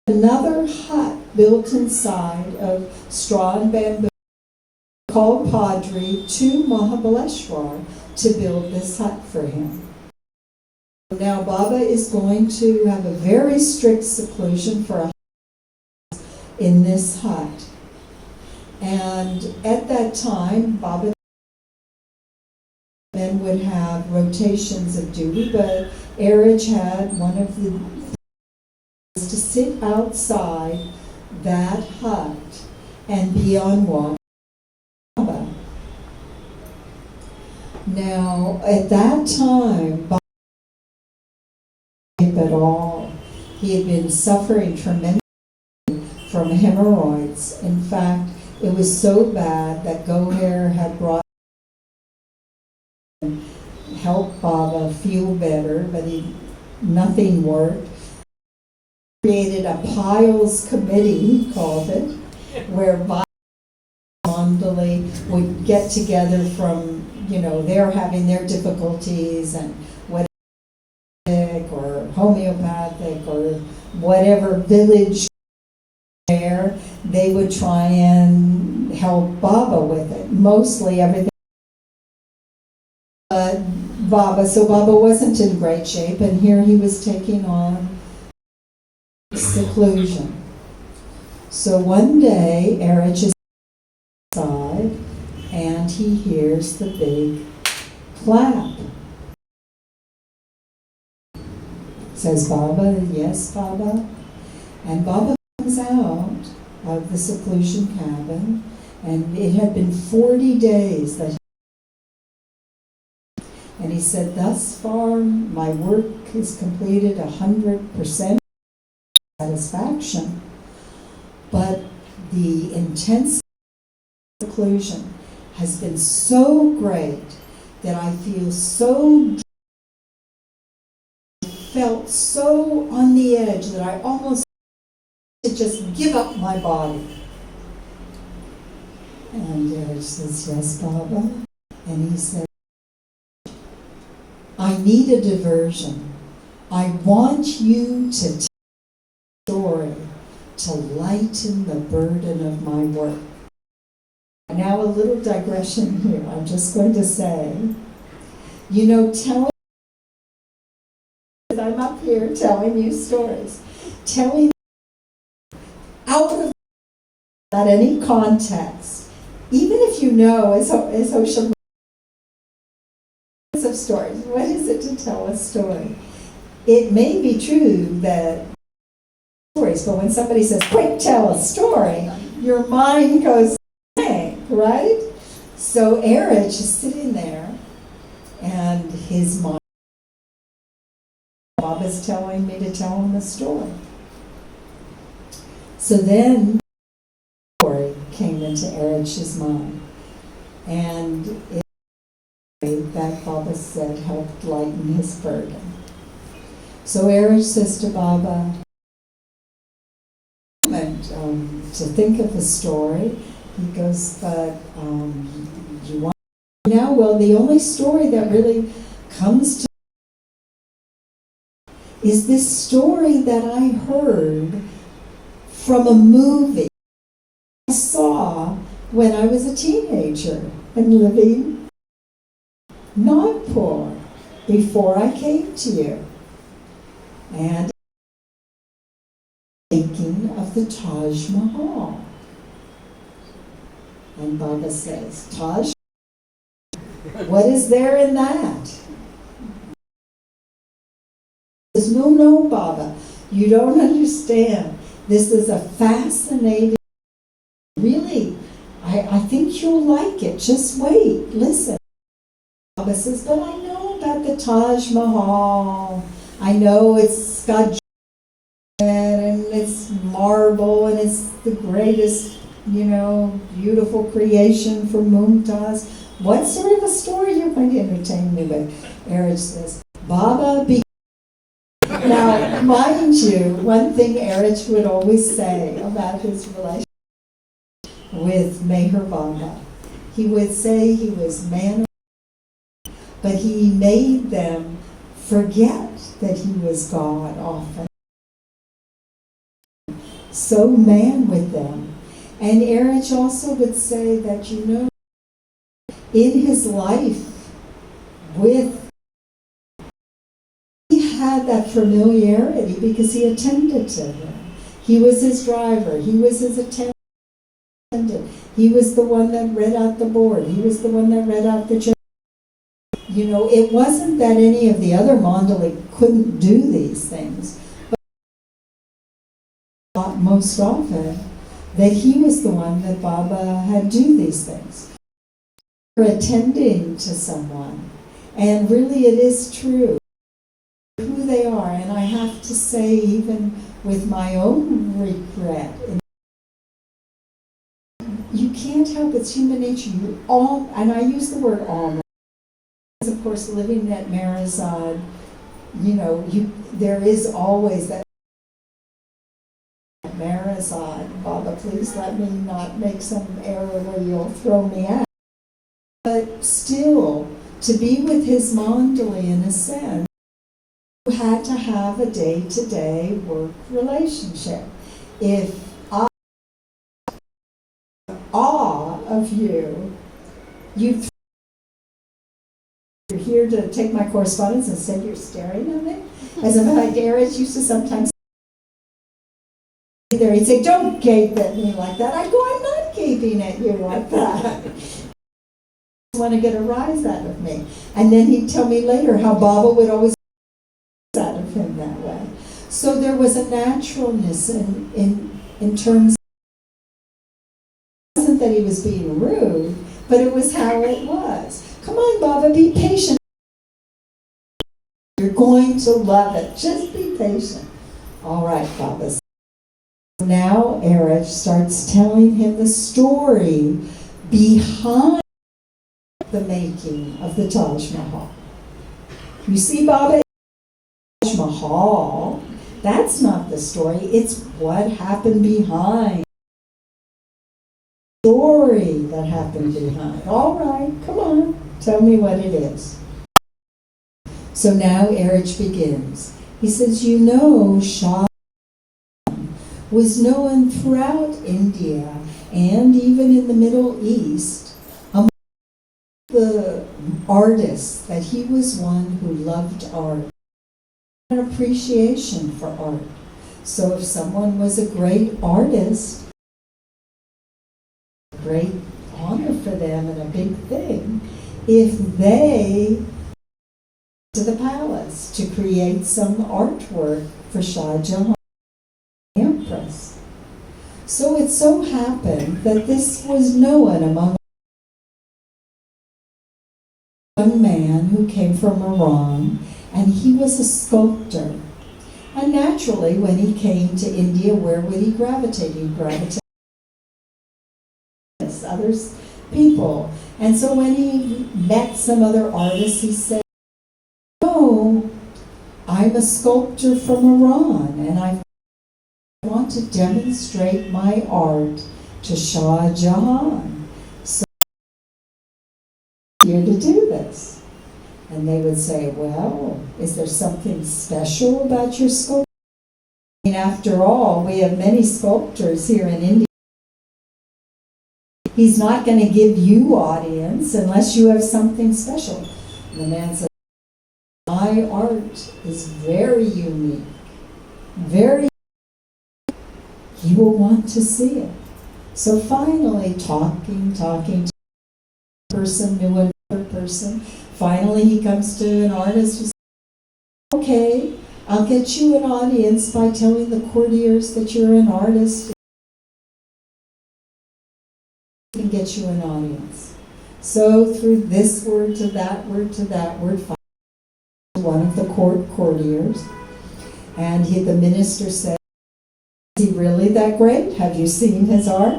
Another hut built inside of straw and bamboo called Padri to Mahabaleshwar to build this hut for him. Now Baba is going to have a very strict seclusion for in this hut. And at that time, Baba men would have rotations of duty, but Eruch had one of the to sit outside that hut and be on watch. Now, at that time, Baba didn't sleep at all. He had been suffering tremendously from hemorrhoids. In fact, it was so bad that Goher had brought help Baba feel better, but nothing worked. Created a Piles Committee, he called it, where mandali would get together from, they're having their difficulties and whatever, or homeopathic or whatever village there, they would try and help Baba with it. Mostly everything. So Baba wasn't in great shape, and here he was taking on seclusion. So one day, Eruch is outside, and he hears the big clap. Says Baba, yes, Baba. And Baba comes out of the seclusion cabin, and it had been 40 days that and he said, thus far, my work is completed 100% satisfaction. But the intense seclusion has been so great that I felt so on the edge that I almost to just give up my body. And Eruch says, yes, Baba. And he said, I need a diversion. I want you to tell a story to lighten the burden of my work. Now a little digression here. I'm just going to say, I'm up here telling you stories. Telling out of without any context, even if you know, as Osha of stories, what is it to tell a story? It may be true that stories, but when somebody says, quick, tell a story, your mind goes blank, right? So Eruch is sitting there, and his mind, Bob is telling me to tell him a story. So then the story came into Eruch's mind, and that Baba said helped lighten his burden. So Eruch says to Baba, to think of the story. He goes, but you want now? Well, the only story that really comes to is this story that I heard from a movie I saw when I was a teenager and living not poor before I came to you. And thinking of the Taj Mahal. And Baba says, Taj, what is there in that? He says, no, Baba, you don't understand. This is a fascinating, really, I think you'll like it. Just wait, listen. Baba says, but I know about the Taj Mahal. I know it's got and it's marble and it's the greatest, beautiful creation from Mumtaz. What sort of a story you're going to entertain me with? Eruch says, Baba, Now, mind you, one thing Eruch would always say about his relationship with Meherazad, he would say he was man, but he made them forget that he was God often. So man with them. And Eruch also would say that, in his life he had that familiarity because he attended to him. He was his driver. He was his attendant. He was the one that read out the board. He was the one that read out the check. It wasn't that any of the other mandali couldn't do these things, but most often that he was the one that Baba had do these things. Attending to someone, and really it is true who they are, and I have to say, even with my own regret, you can't help, it's human nature. You all, and I use the word all, because of course living at Meherazad, there is always that Meherazad, Baba, please let me not make some error where you'll throw me out. But still, to be with his mandali in a sense, you had to have a day-to-day work relationship. If I awe of you, you're here to take my correspondence, instead you're staring at me. As a matter of fact, Eruch used to sometimes there, he'd say, don't gape at me like that. I go, I'm not gaping at you like that. Want to get a rise out of me. And then he'd tell me later how Baba would always get out of him that way. So there was a naturalness in terms of, it wasn't that he was being rude, but it was how it was. Come on, Baba, be patient. You're going to love it. Just be patient. All right, Baba. Now Eruch starts telling him the story behind the making of the Taj Mahal. You see, Baba, Taj Mahal, that's not the story, it's what happened behind. The story that happened behind. All right, come on, tell me what it is. So now Eruch begins. He says, you know, Shah was known throughout India and even in the Middle East among the artists that he was one who loved art, an appreciation for art. So if someone was a great artist, a great honor for them and a big thing, if they to the palace to create some artwork for Shah Jahan, the Empress. So it so happened that this was known among a young man who came from Iran, and he was a sculptor. And naturally, when he came to India, where would he gravitate? He'd gravitate to other people. And so when he met some other artists, he said, "No, I'm a sculptor from Iran, and I want to demonstrate my art to Shah Jahan. So I'm here to do this." And they would say, "Well, is there something special about your sculpture?" I mean, after all, we have many sculptors here in India. He's not going to give you audience unless you have something special. And the man said, "My art is very unique, very unique. You will want to see it." So finally, talking to one person, knew another person. Finally, he comes to an artist who says, "Okay, I'll get you an audience by telling the courtiers that you're an artist. I can get you an audience." So through this word to that word to that word, one of the courtiers, and the minister said, "Is he really that great? Have you seen his art?"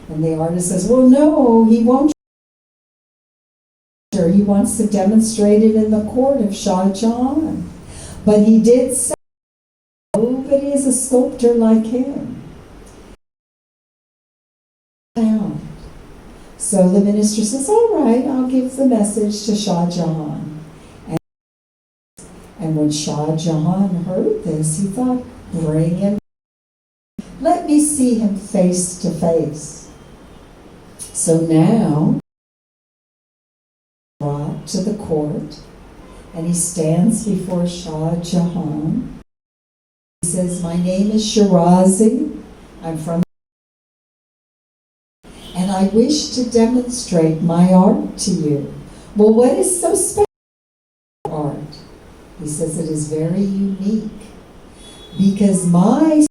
And the artist says, "Well, no, he won't. He wants to demonstrate it in the court of Shah Jahan. But he did say, nobody is a sculptor like him." So the minister says, "All right, I'll give the message to Shah Jahan." And when Shah Jahan heard this, he thought, "Bring him. Let me see him face to face." So now, brought to the court, and he stands before Shah Jahan. He says, "My name is Shirazi. I'm from, and I wish to demonstrate my art to you." "Well, what is so special about art?" He says, "It is very unique because my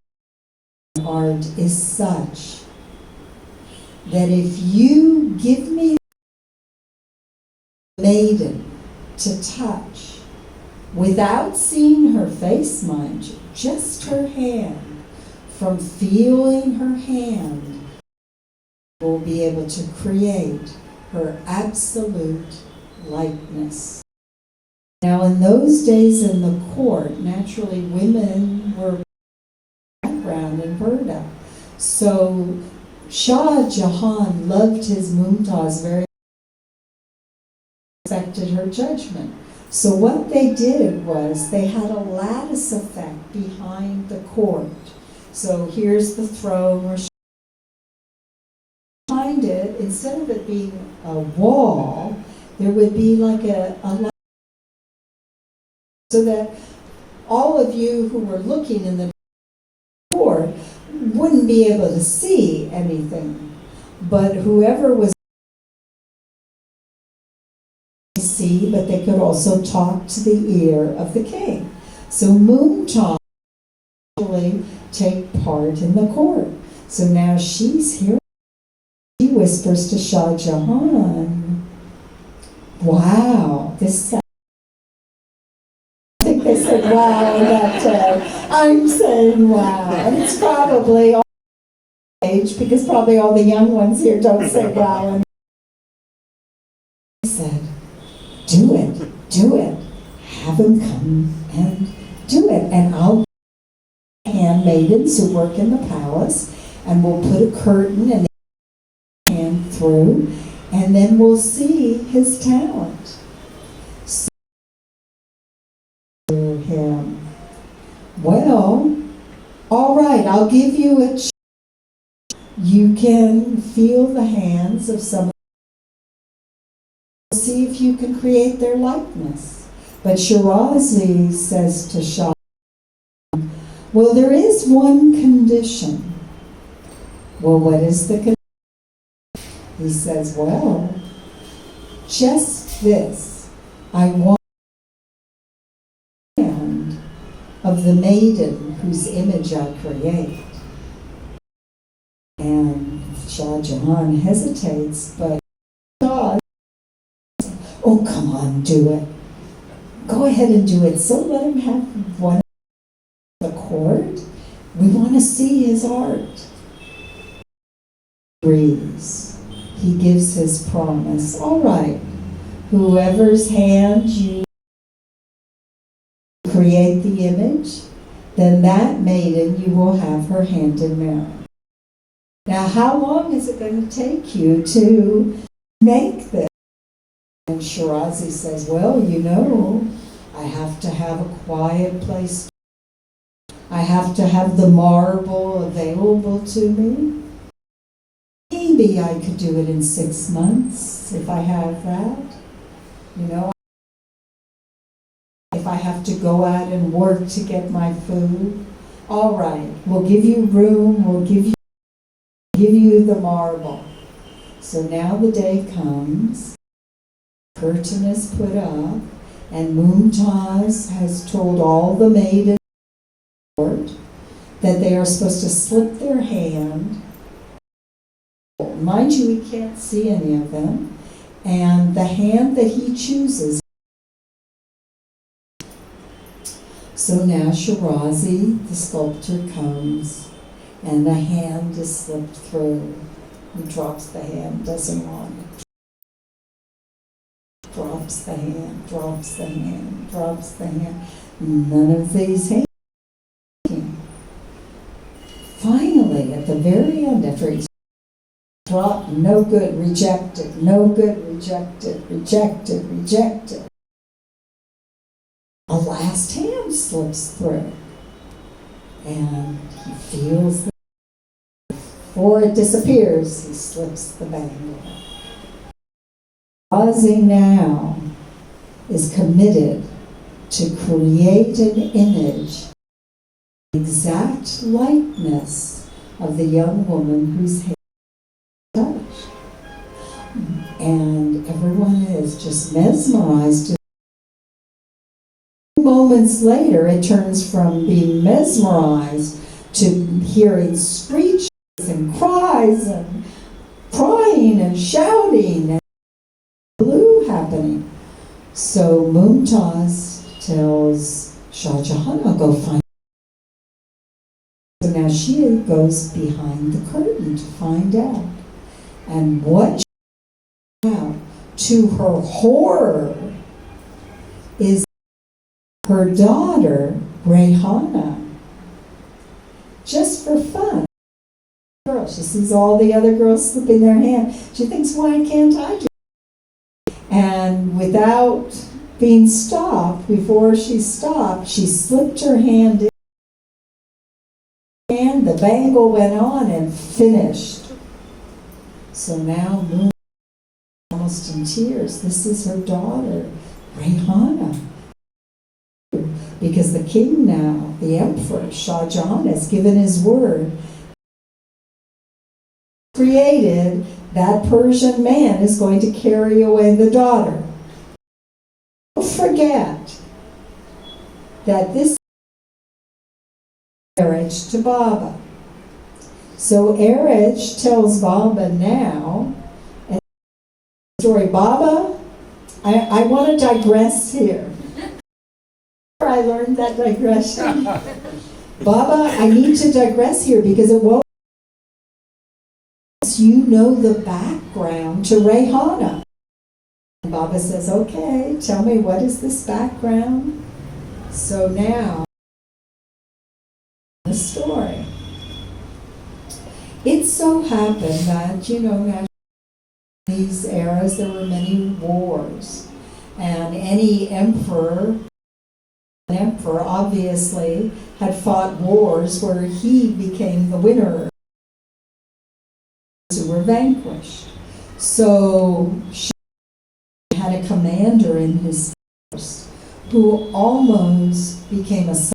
art is such that if you give me maiden to touch, without seeing her face, mind you, just her hand, from feeling her hand, will be able to create her absolute likeness." Now in those days in the court, naturally women were background in Burda. So Shah Jahan loved his Mumtaz very much, respected her judgment. So what they did was they had a lattice effect behind the court. So here's the throne where behind it, instead of it being a wall, there would be like a lattice, so that all of you who were looking in the court wouldn't be able to see anything, but whoever was see, but they could also talk to the ear of the king. So Mumtaz actually take part in the court. So now she's here. She whispers to Shah Jahan, "Wow, this guy." I think they said wow that day. I'm saying wow. And it's probably all age, because probably all the young ones here don't say wow. And he said, do it. Have him come and do it. And I'll handmaidens who work in the palace, and we'll put a curtain and hand through, and then we'll see his talent." So him, I'll give you a you can feel the hands of someone. See if you can create their likeness. But Shirazi says to Shah, well, there is one condition. Well, what is the condition? He says, well, just this. I want the hand of the maiden whose image I create. And Shah Jahan hesitates, but God, oh, come on, do it. Go ahead and do it. So let him have one the court. We want to see his art. He agrees. He gives his promise. All right, whoever's hand you create the image, then that maiden you will have her hand in marriage. Now, how long is it going to take you to make this? And Shirazi says, well, you know, I have to have a quiet place. I have to have the marble available to me. Maybe I could do it in 6 months if I have that. You know, if I have to go out and work to get my food. All right, we'll give you room, we'll give you the marble. So now the day comes, curtain is put up, and Mumtaz has told all the maidens that they are supposed to slip their hand. Mind you, he can't see any of them. And the hand that he chooses. So now Shirazi, the sculptor, comes, and the hand is slipped through. He drops the hand, doesn't want it. Drops the hand, drops the hand, drops the hand. None of these hands. Finally, at the very end, after he's dropped, no good, rejected, no good, rejected, rejected, rejected, a last hand slips through. And he feels the before it disappears, he slips the bangle. Ozzy now is committed to create an image, exact likeness of the young woman whose hand is touched. And everyone is just mesmerized. Moments later, it turns from being mesmerized to hearing screeches and cries and crying and shouting and blue happening. So Mumtaz tells Shah Jahan, I'll go find. So now she goes behind the curtain to find out. And what she finds out, to her horror, is her daughter, Rehana, just for fun. She sees all the other girls slipping their hand. She thinks, why can't I do it? And without being stopped, before she stopped, she slipped her hand in. And the bangle went on and finished. So now Moon is almost in tears. This is her daughter, Rehana. Because the king now, the emperor, Shah Jahan, has given his word. Created, that Persian man is going to carry away the daughter. Don't forget that this is marriage to Baba. So Eruch tells Baba now, and story, Baba, I want to digress here. I learned that digression. Baba, I need to digress here because it won't. You know the background to Rehana. And Baba says, okay, tell me, what is this background? So now, the story. It so happened that, in these eras there were many wars. And any emperor photographer, obviously, had fought wars where he became the winner, who were vanquished. So she had a commander in his force who almost became a son.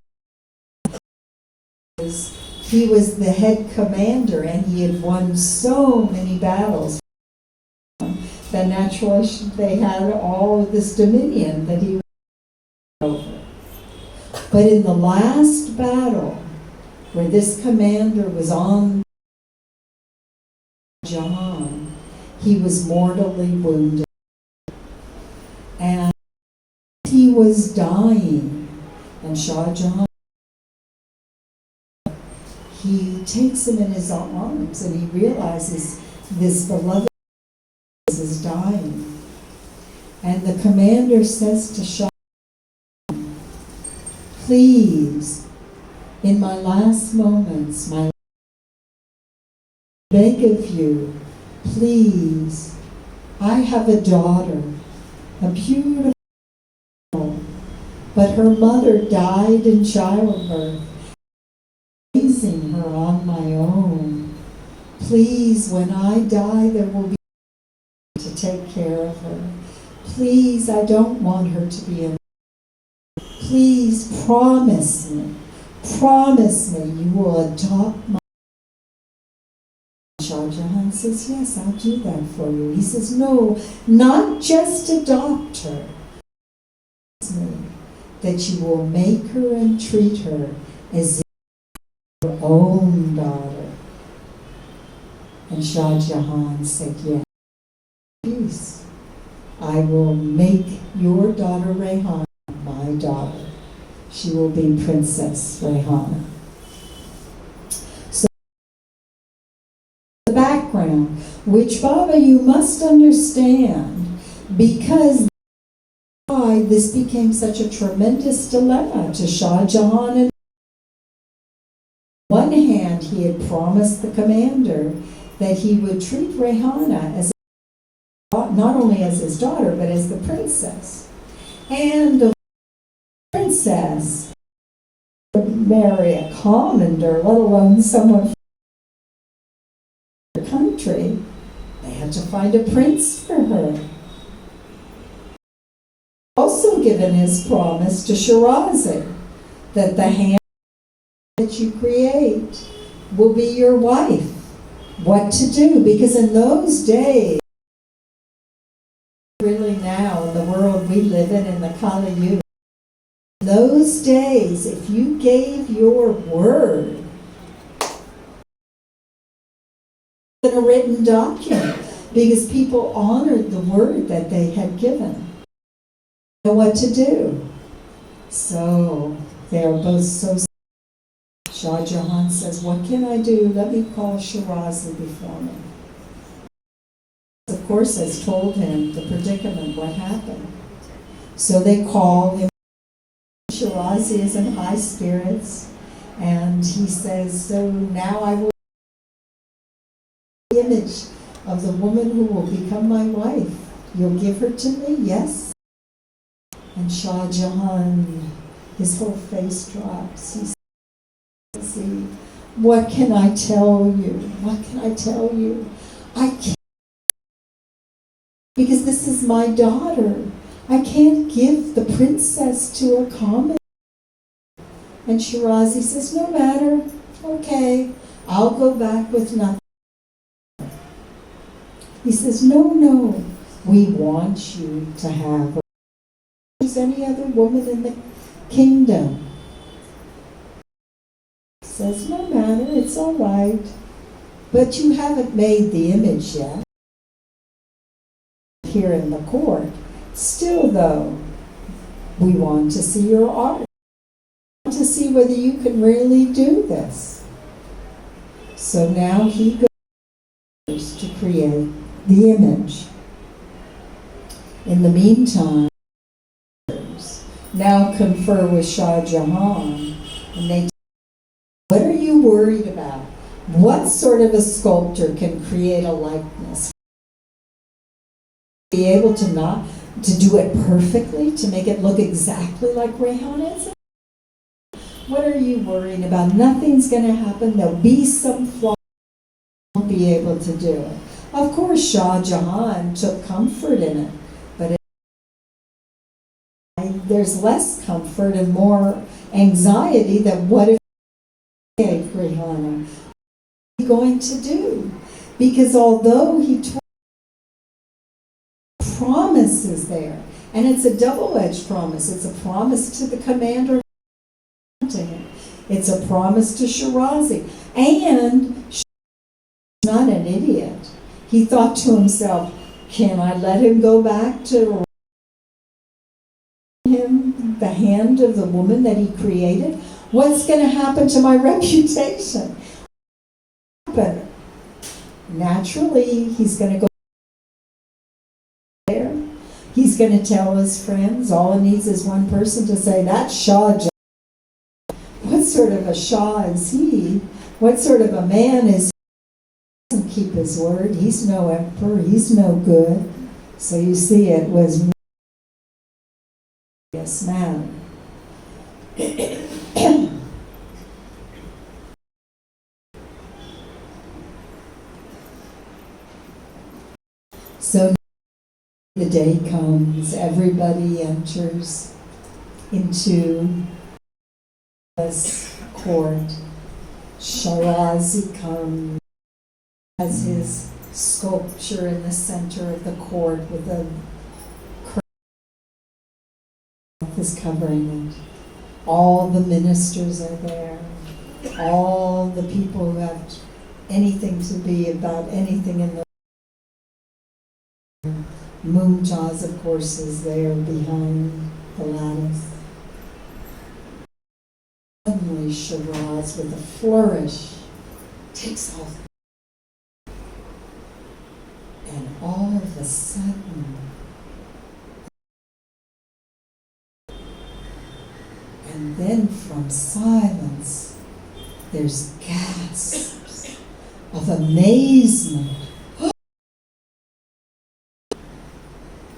He was the head commander and he had won so many battles that naturally they had all of this dominion that he was over. But in the last battle, where this commander was on Jahan, he was mortally wounded. And he was dying. And Shah Jahan, he takes him in his arms and he realizes this beloved is dying. And the commander says to Shah, please, in my last moments, I beg of you, please, I have a daughter, a beautiful girl, but her mother died in childbirth, raising her on my own. Please, when I die, there will be to take care of her. Please, I don't want her to be alone. Please promise me you will adopt my. Shah Jahan says, yes, I'll do that for you. He says, no, not just adopt her. That you will make her and treat her as your own daughter. And Shah Jahan said, yes, please. I will make your daughter Rehana my daughter. She will be Princess Rehana. So the background, which Baba, you must understand, because why this became such a tremendous dilemma to Shah Jahan. And on one hand, he had promised the commander that he would treat Rehana as not only as his daughter, but as the princess. And the princess would marry a commander, let alone someone from the country. They had to find a prince for her. Also given his promise to Shirazi that the hand that you create will be your wife. What to do? Because in those days, really now in the world we live in the Kali Yuga, in those days, if you gave your word in a written document, because people honored the word that they had given, know what to do. So they are both so. Shah Jahan says, what can I do? Let me call Shirazi before me. Of course, has told him the predicament, what happened. So they call him. Shirazi is in high spirits, and he says, so now I will the image of the woman who will become my wife. You'll give her to me? Yes. And Shah Jahan, his whole face drops. He says, what can I tell you? What can I tell you? I can't. Because this is my daughter. I can't give the princess to a common. And Shirazi says, no matter. Okay, I'll go back with nothing. He says, no, we want you to have as any other woman in the kingdom. He says, no matter, it's all right. But you haven't made the image yet. Here in the court. Still though, we want to see your art. We want to see whether you can really do this. So now he goes to create the image. In the meantime, now confer with Shah Jahan, and they what are you worried about? What sort of a sculptor can create a likeness? Be able to do it perfectly, to make it look exactly like Rehana is? What are you worrying about? Nothing's going to happen. There'll be some flaw. Won't be able to do it. Of course, Shah Jahan took comfort in it, but there's less comfort and more anxiety that what if Rihanna? What are you going to do? Because although he told promises there, and it's a double-edged promise. It's a promise to the commander to him. It's a promise to Shirazi. And he's not an idiot. He thought to himself, can I let him go back to him the hand of the woman that he created? What's going to happen to my reputation? But naturally, he's going to go there. He's going to tell his friends. All he needs is one person to say, that's Shah Jahan. What sort of a Shah is he? What sort of a man is he? He doesn't keep his word. He's no emperor. He's no good. So you see, it was yes, man. So the day comes, everybody enters into this court. Shirazi comes, has his sculpture in the center of the court with a curtain is covering it. All the ministers are there. All the people who have anything to be about anything in the Mumtaz, of course, is there behind the lattice. Suddenly, Shiraz, with a flourish, takes off. And all of a sudden, and then from silence, there's gasps of amazement.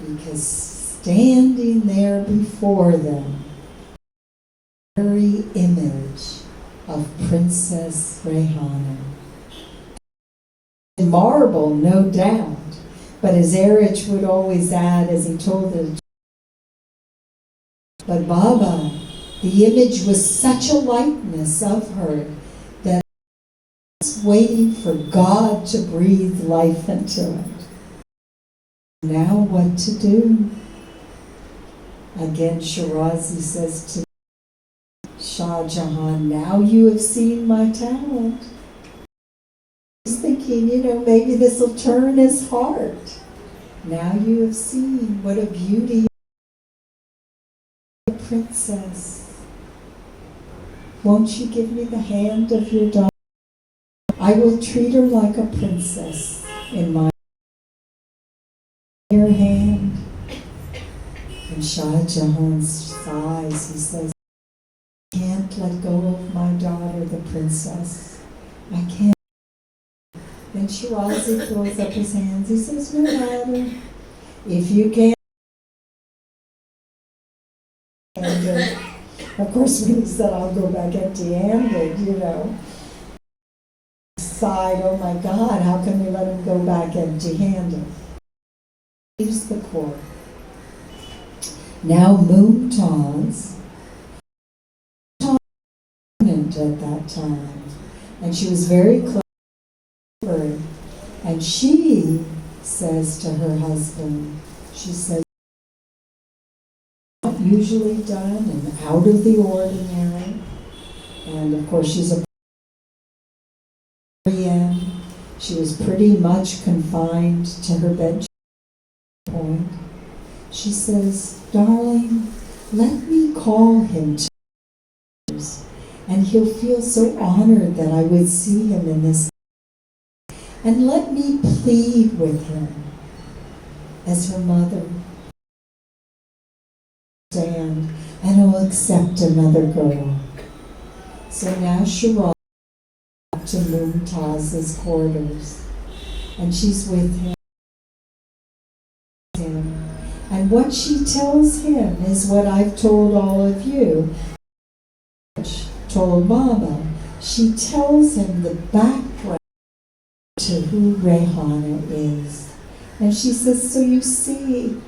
Because standing there before them, the very image of Princess Rehana. In marble, no doubt, but as Eruch would always add, as he told it, but Baba, the image was such a likeness of her that I was waiting for God to breathe life into it. Now what to do? Again, Shirazi says to Shah Jahan, now you have seen my talent. He's thinking, maybe this will turn his heart. Now you have seen what a beauty of a princess. Won't you give me the hand of your daughter? I will treat her like a princess in my your hand. And Shah Jahan sighs. He says, I can't let go of my daughter, the princess. I can't. Then Shirazi throws up his hands. He says, no matter. If you can't. And of course, when he said, I'll go back empty-handed, sighed, oh my God, how can we let him go back empty-handed? Leaves the court. Now Mumtaz at that time, and she was very close to her, and she says to her husband, she says, not usually done and out of the ordinary, and of course she's a end. She was pretty much confined to her bed. Point. She says, darling, let me call him to us, and he'll feel so honored that I would see him in this. And let me plead with him as her mother. And he'll accept another girl. So now Shiraz to Mumtaz's quarters, and she's with him. And what she tells him is what I've told all of you. told Baba. She tells him the background to who Rehana is. And she says, so you see,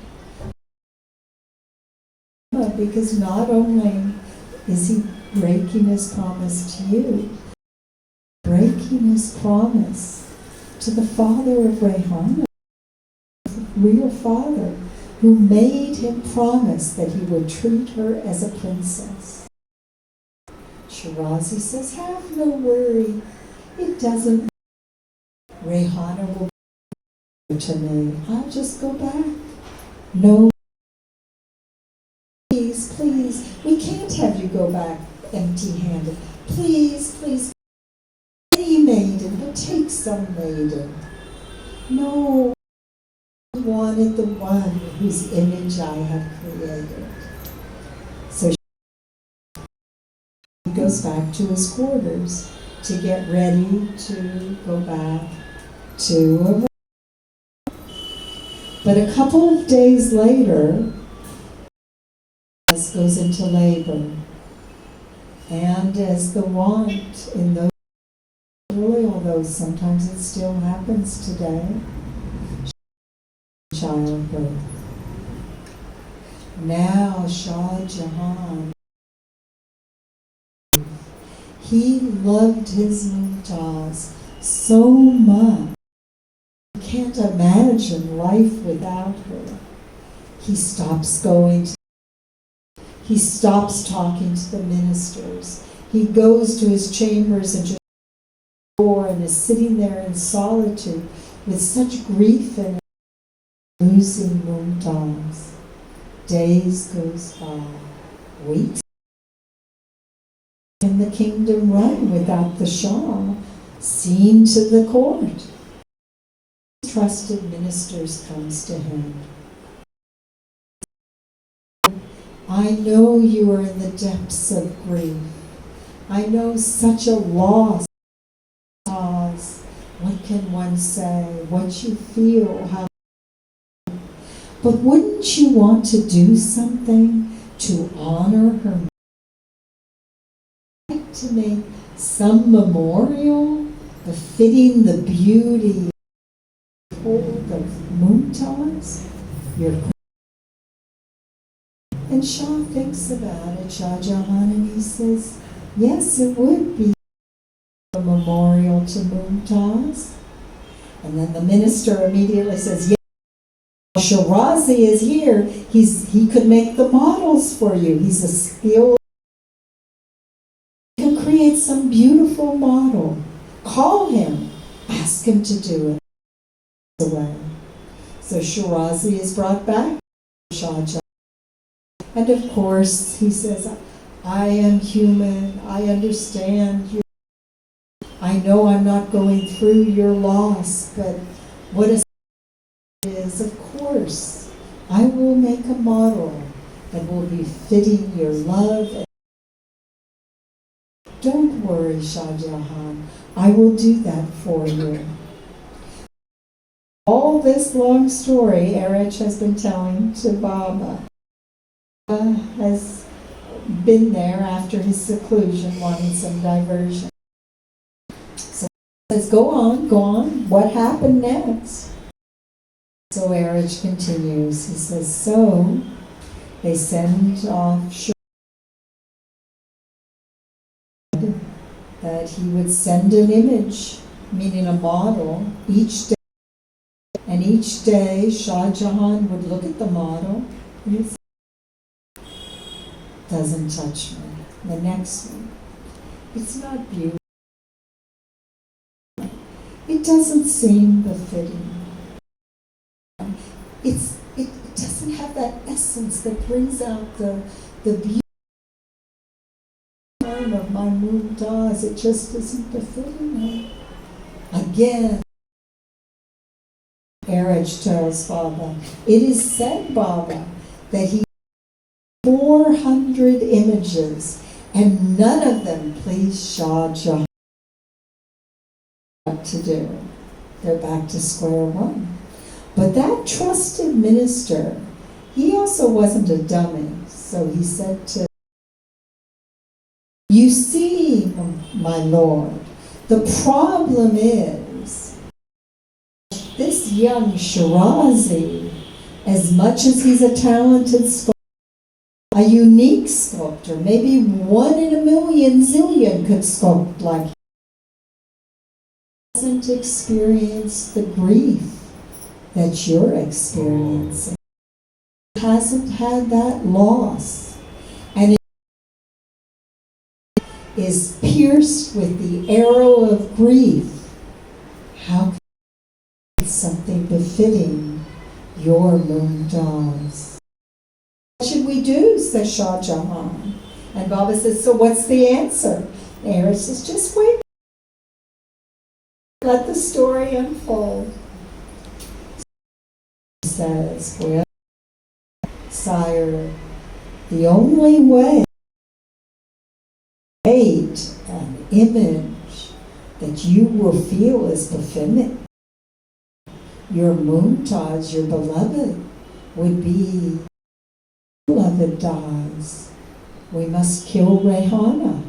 because not only is he breaking his promise to you, breaking his promise to the father of Rehana, the real father, who made him promise that he would treat her as a princess. Shirazi says, have no worry. It doesn't. Rehana will be to me. I'll just go back. No. Please, please. We can't have you go back empty-handed. Please, please. Any maiden, but take some maiden. No. I wanted the one whose image I have created. So he goes back to his quarters to get ready to go back to. But a couple of days later, goes into labor. And as the want in those early, although sometimes it still happens today, childbirth. Now Shah Jahan, he loved his Mumtaz so much. You can't imagine life without her. He stops going to, he stops talking to the ministers. He goes to his chambers and just and is sitting there in solitude with such grief and losing Mumtaz. Days goes by, weeks. And the kingdom run without the Shah seen to the court. Trusted ministers comes to him. I know you are in the depths of grief. I know such a loss. What can one say? What you feel? How? But wouldn't you want to do something to honor her? To make some memorial befitting the beauty of Mumtaz? And Shah thinks about it, Shah Jahan, and he says, yes, it would be a memorial to Mumtaz. And then the minister immediately says, yes, Shirazi is here. He could make the models for you. He's a skilled. He can create some beautiful model. Call him. Ask him to do it. Away. So Shirazi is brought back. Shah Jahan. And of course, he says, I am human. I understand you. I know I'm not going through your loss, but what it is, of course, I will make a model that will be fitting your love. Don't worry, Shah Jahan. I will do that for you. All this long story Eruch has been telling to Baba has been there after his seclusion, wanting some diversion. So he says, go on, what happened next? So Eruch continues, he says, so they send off that he would send an image, meaning a model, each day. And each day Shah Jahan would look at the model and he'd say, doesn't touch me. The next one, it's not beautiful. It doesn't seem befitting. It doesn't have that essence that brings out the beauty of my Mumtaz. It just isn't befitting her. Again, Eruch tells Baba, it is said, Baba, that he 400 images, and none of them please Shah Jahan. What to do? They're back to square one. But that trusted minister, he also wasn't a dummy. So he said to, you see my lord. The problem is, this young Shirazi, as much as he's a talented sculptor, a unique sculptor, maybe 1 in a million zillion could sculpt like him, hasn't experienced the grief that you're experiencing. Hasn't had that loss, and it is pierced with the arrow of grief. How can it be something befitting your Mumtaz? What should we do, says Shah Jahan. And Baba says, so what's the answer? The answer says, just wait. Let the story unfold. He says, well, sire, the only way to create an image that you will feel is befitting your Mumtaz, your beloved, would be beloved dies. We must kill Rehana.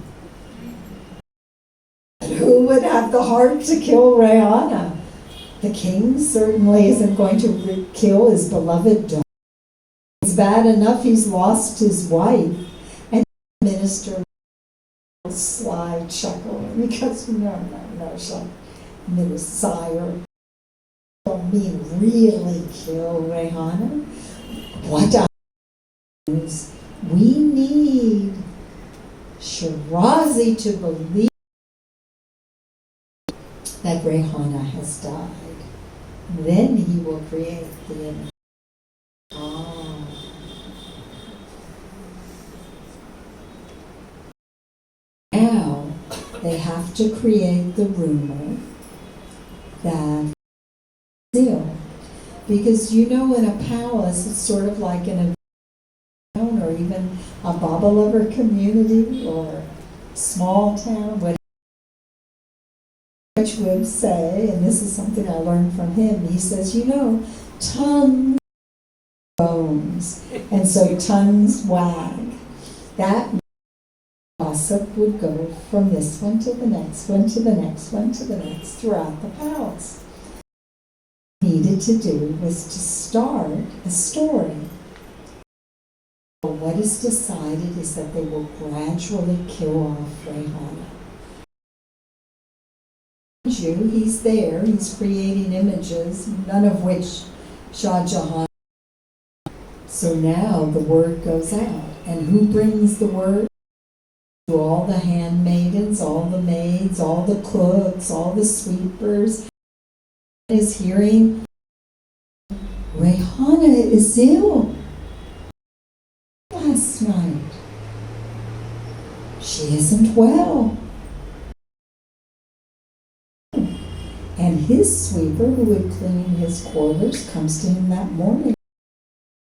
Who would have the heart to kill Rehana? The king certainly isn't going to kill his beloved daughter. It's bad enough he's lost his wife. And the minister sly chuckle because no, sire, don't mean really kill Rehana. What I is we need Shirazi to believe that Rehana has died. Then he will create the image. Now they have to create the rumor that ill. Because in a palace, it's sort of like in a town or even a Baba lover community or small town, whatever Which would say, and this is something I learned from him, he says, tongues bones, and so tongues wag. That gossip would go from this one to the next one to the next one to the next throughout the palace. What he needed to do was to start a story. What is decided is that they will gradually kill off Rehana. He's there, he's creating images, none of which Shah Jahan. So now the word goes out. And who brings the word? To all the handmaidens, all the maids, all the cooks, all the sweepers. Is hearing, Rehana is ill. Last night. She isn't well. And his sweeper, who would clean his quarters, comes to him that morning.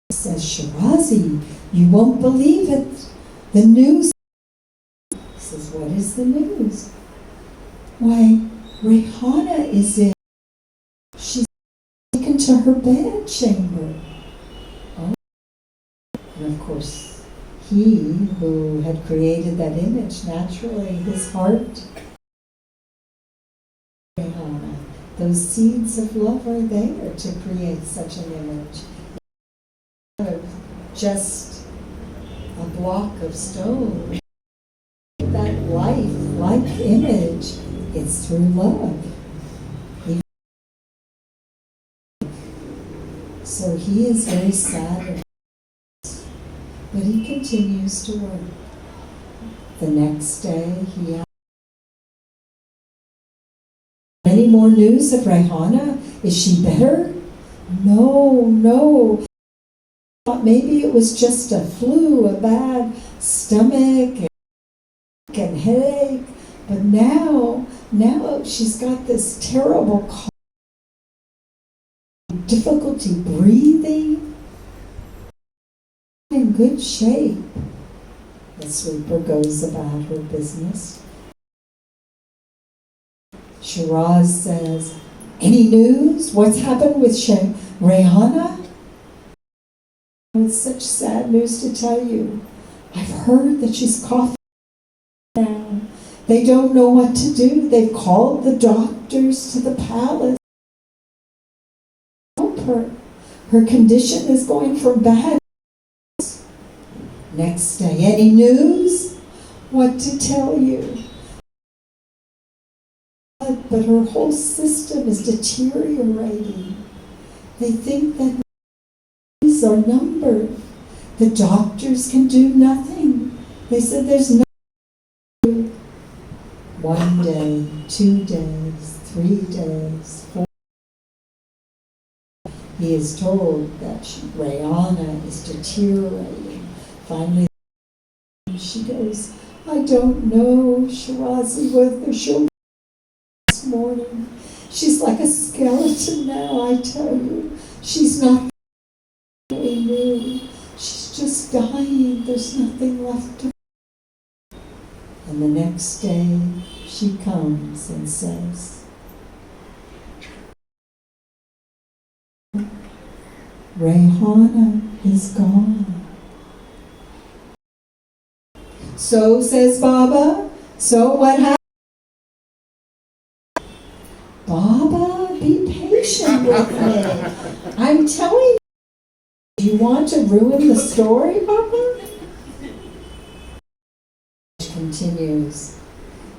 He says, Shirazi, you won't believe it. The news. He says, what is the news? Why, Rehana is ill. She's taken to her bed chamber. Oh. And of course, he who had created that image, naturally, his heart. Rehana. Those seeds of love are there to create such an image. Just a block of stone. That life-like image, it's through love. So he is very sad, but he continues to work. The next day, he asked, any more news of Rehana? Is she better? No. I thought maybe it was just a flu, a bad stomach and headache. But now she's got this terrible cough, difficulty breathing. In good shape. The sweeper goes about her business. Shiraz says, any news? What's happened with Rehana? It's such sad news to tell you. I've heard that she's coughing down. They don't know what to do. They've called the doctors to the palace. Help her. Her condition is going from bad. Next day, any news? What to tell you? But her whole system is deteriorating. They think that days are numbered. The doctors can do nothing. They said there's nothing to do. 1 day, 2 days, 3 days, 4. He is told that Rayana is deteriorating. Finally, she goes, I don't know, Shirazi, whether she'll this morning. She's like a skeleton now, I tell you. She's not really new. She's just dying. There's nothing left to. And the next day, she comes and says, Rayhana is gone. So, says Baba, so what happened? Baba, be patient with me. I'm telling you. Do you want to ruin the story, Baba? Continues.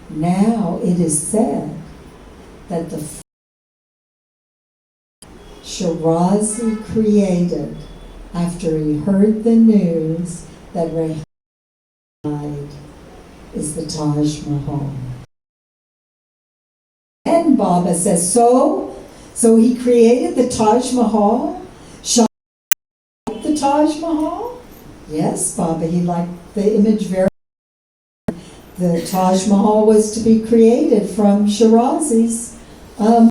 Now it is said that the Shirazi created after he heard the news that Rayhana died is the Taj Mahal. And Baba says, so he created the Taj Mahal? Shah liked the Taj Mahal? Yes, Baba, he liked the image very much. The Taj Mahal was to be created from Shirazis. To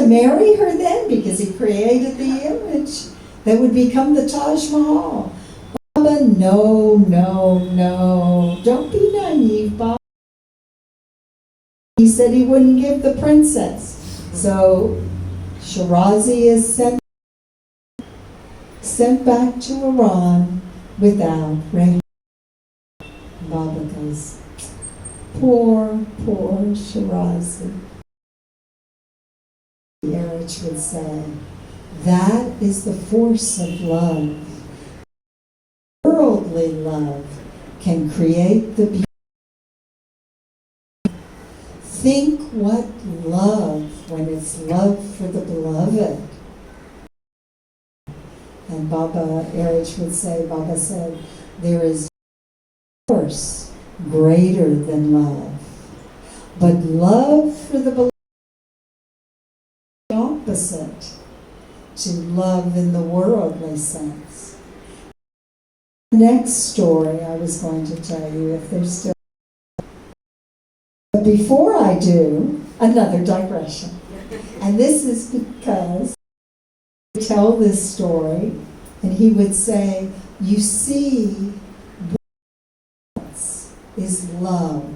marry her then, because he created the image that would become the Taj Mahal. Baba, no, don't be naive, Baba. He said he wouldn't give the princess. So Shirazi is sent back to Iran without Rayhana. Baba goes, poor Shirazi. Eruch would say, that is the force of love. Worldly love can create the beauty. Think what love, when it's love for the beloved. And Eruch would say, Baba said, there is no force greater than love. But love for the beloved is the opposite to love in the worldly sense. The next story I was going to tell you, if there's still. But before I do, another digression. And this is because I would tell this story, and he would say, you see, what is love.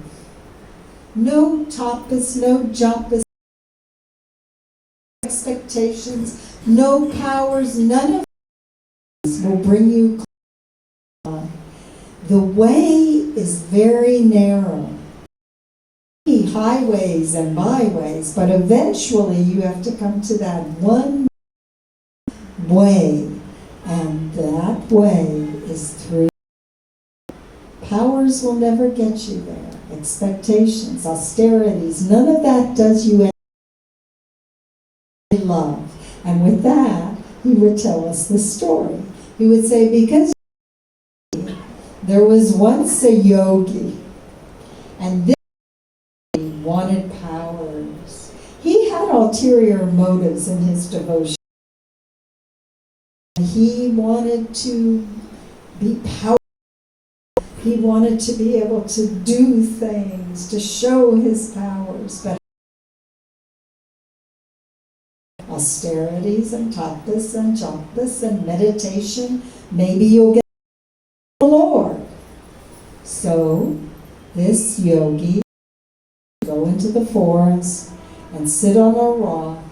No tapas, no japas, expectations, no powers, none of these will bring you close to God. The way is very narrow. Highways and byways, but eventually you have to come to that one way, and that way is through. Powers will never get you there. Expectations, austerities, none of that does you any love. And with that, he would tell us the story. He would say, because there was once a yogi, and this wanted powers. He had ulterior motives in his devotion. He wanted to be powerful. He wanted to be able to do things, to show his powers. But austerities and tapas and japas and meditation, maybe you'll get the Lord. So this yogi go into the forest and sit on a rock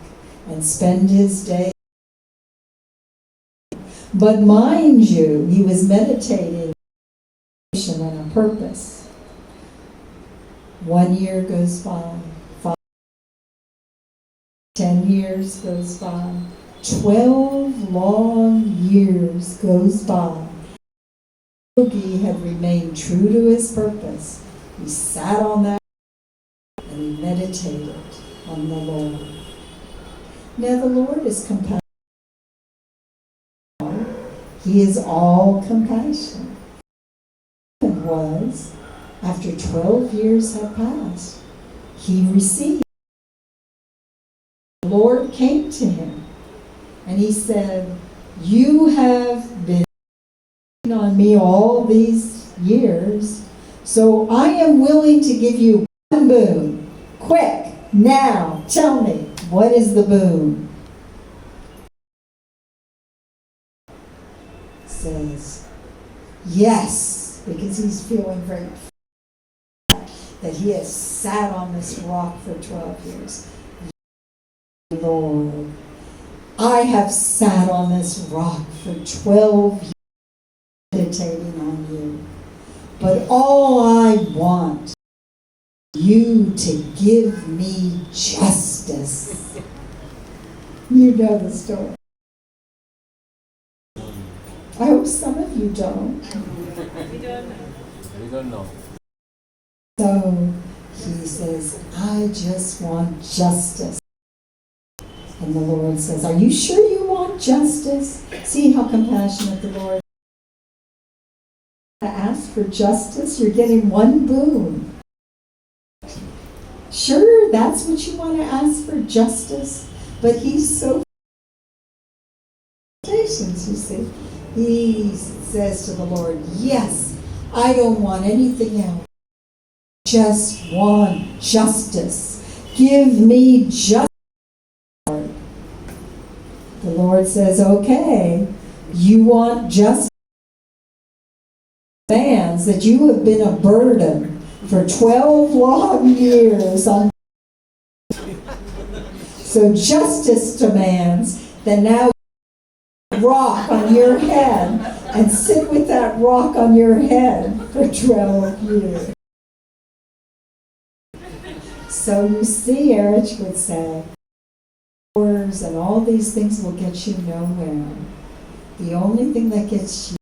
and spend his day. But mind you, he was meditating on a purpose. 1 year goes by, 10 years goes by, 12 long years goes by. Yogi had remained true to his purpose. He sat on that and he meditated on the Lord. Now the Lord is compassionate. He is all compassion. What happened was, after 12 years had passed, he received. The Lord came to him and he said, "You have been on me all these years, so I am willing to give you one boon. Quick, now, tell me, what is the boon?" Says, yes, because he's feeling very that he has sat on this rock for 12 years. Lord, I have sat on this rock for 12 years meditating on you, but all I want is you to give me justice. You know the story. I hope some of you don't. We don't know. So he says, I just want justice. And the Lord says, are you sure you want justice? See how compassionate the Lord is. To ask for justice, you're getting one boon. Sure, that's what you want to ask for, justice? But he's so patience, you see. He says to the Lord, yes, I don't want anything else. Just want justice. Give me justice. The Lord says, okay, you want justice. Demands that you have been a burden for 12 long years. So justice demands that now rock on your head and sit with that rock on your head for 12 years. So you see, Eruch would say, wars and all these things will get you nowhere. The only thing that gets you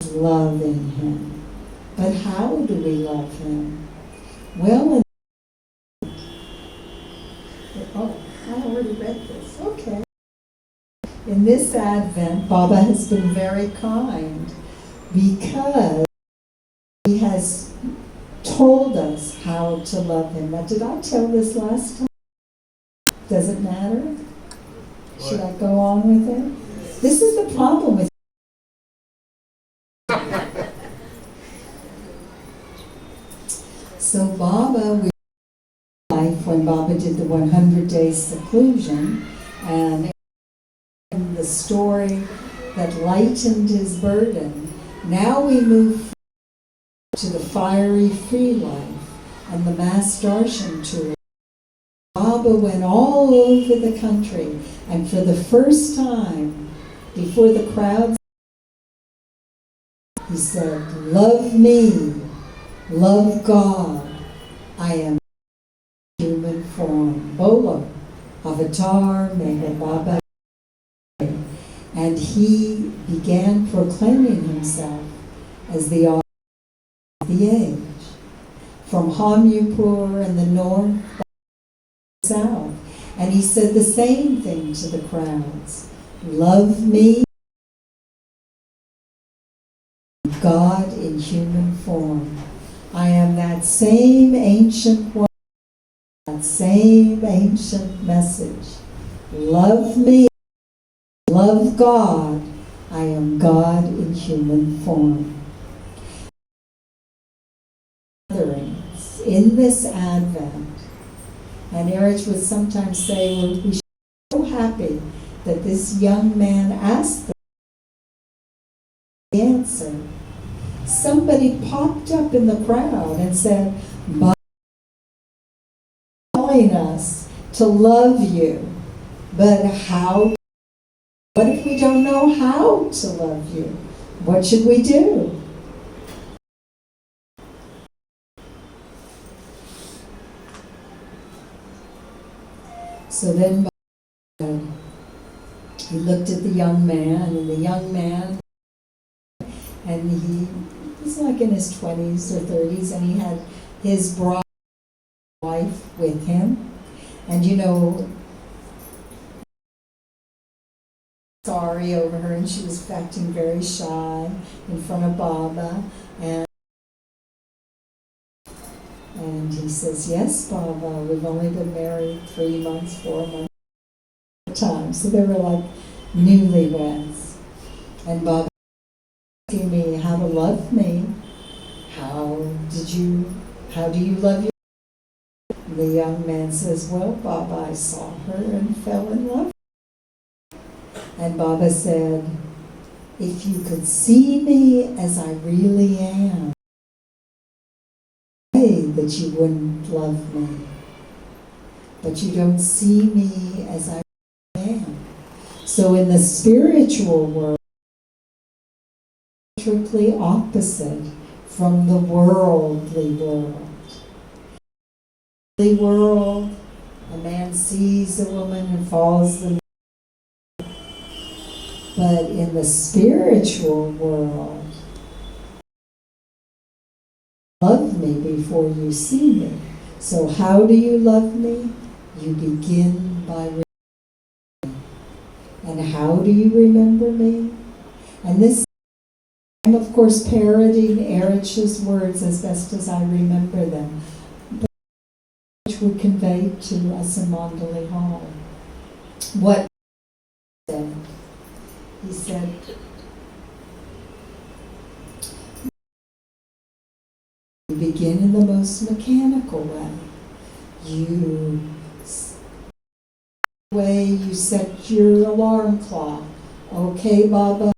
is love in him. But how do we love him? Well, I already read this. Okay. In this Advent, Baba has been very kind because he has told us how to love him. Now, did I tell this last time? Does it matter? Should I go on with it? This is the problem with So Baba, life when Baba did the 100 days seclusion, and the story that lightened his burden. Now we move to the fiery free life and the mass darshan tour. Baba went all over the country, and for the first time, before the crowds, he said, love me, love God, I am human form. Bolo, Avatar, Meher Baba. And he began proclaiming himself as the author of the age. From Hamyapur in the north, south. And he said the same thing to the crowds. Love me, God in human form. I am that same ancient one, that same ancient message. Love me, love God. I am God in human form. In this Advent, and Eruch would sometimes say, well, we should be so happy that this young man asked the answer. Somebody popped up in the crowd and said, Bob, telling us to love you, but how? What if we don't know how to love you? What should we do? So then he looked at the young man, and the young man, and he was like in his 20s or 30s, and he had his bride wife with him. And you know, sorry over her, and she was acting very shy in front of Baba. And he says, "Yes, Baba, we've only been married 3 months, 4 months at a time." So they were like newlyweds. And Baba asking me how to love me. How do you love your? The young man says, "Well, Baba, I saw her and fell in love." And Baba said, "If you could see me as I really am, that you wouldn't love me. But you don't see me as I am." So in the spiritual world, diametrically opposite from the worldly world. In the world, a man sees a woman and falls in love. But in the spiritual world, love me before you see me. So how do you love me? You begin by remembering me. And how do you remember me? And this, I'm of course parroting Eruch's words as best as I remember them, which would convey to us in Mandali Hall. What he said? He said, you begin in the most mechanical way. You set your alarm clock. Okay, Baba,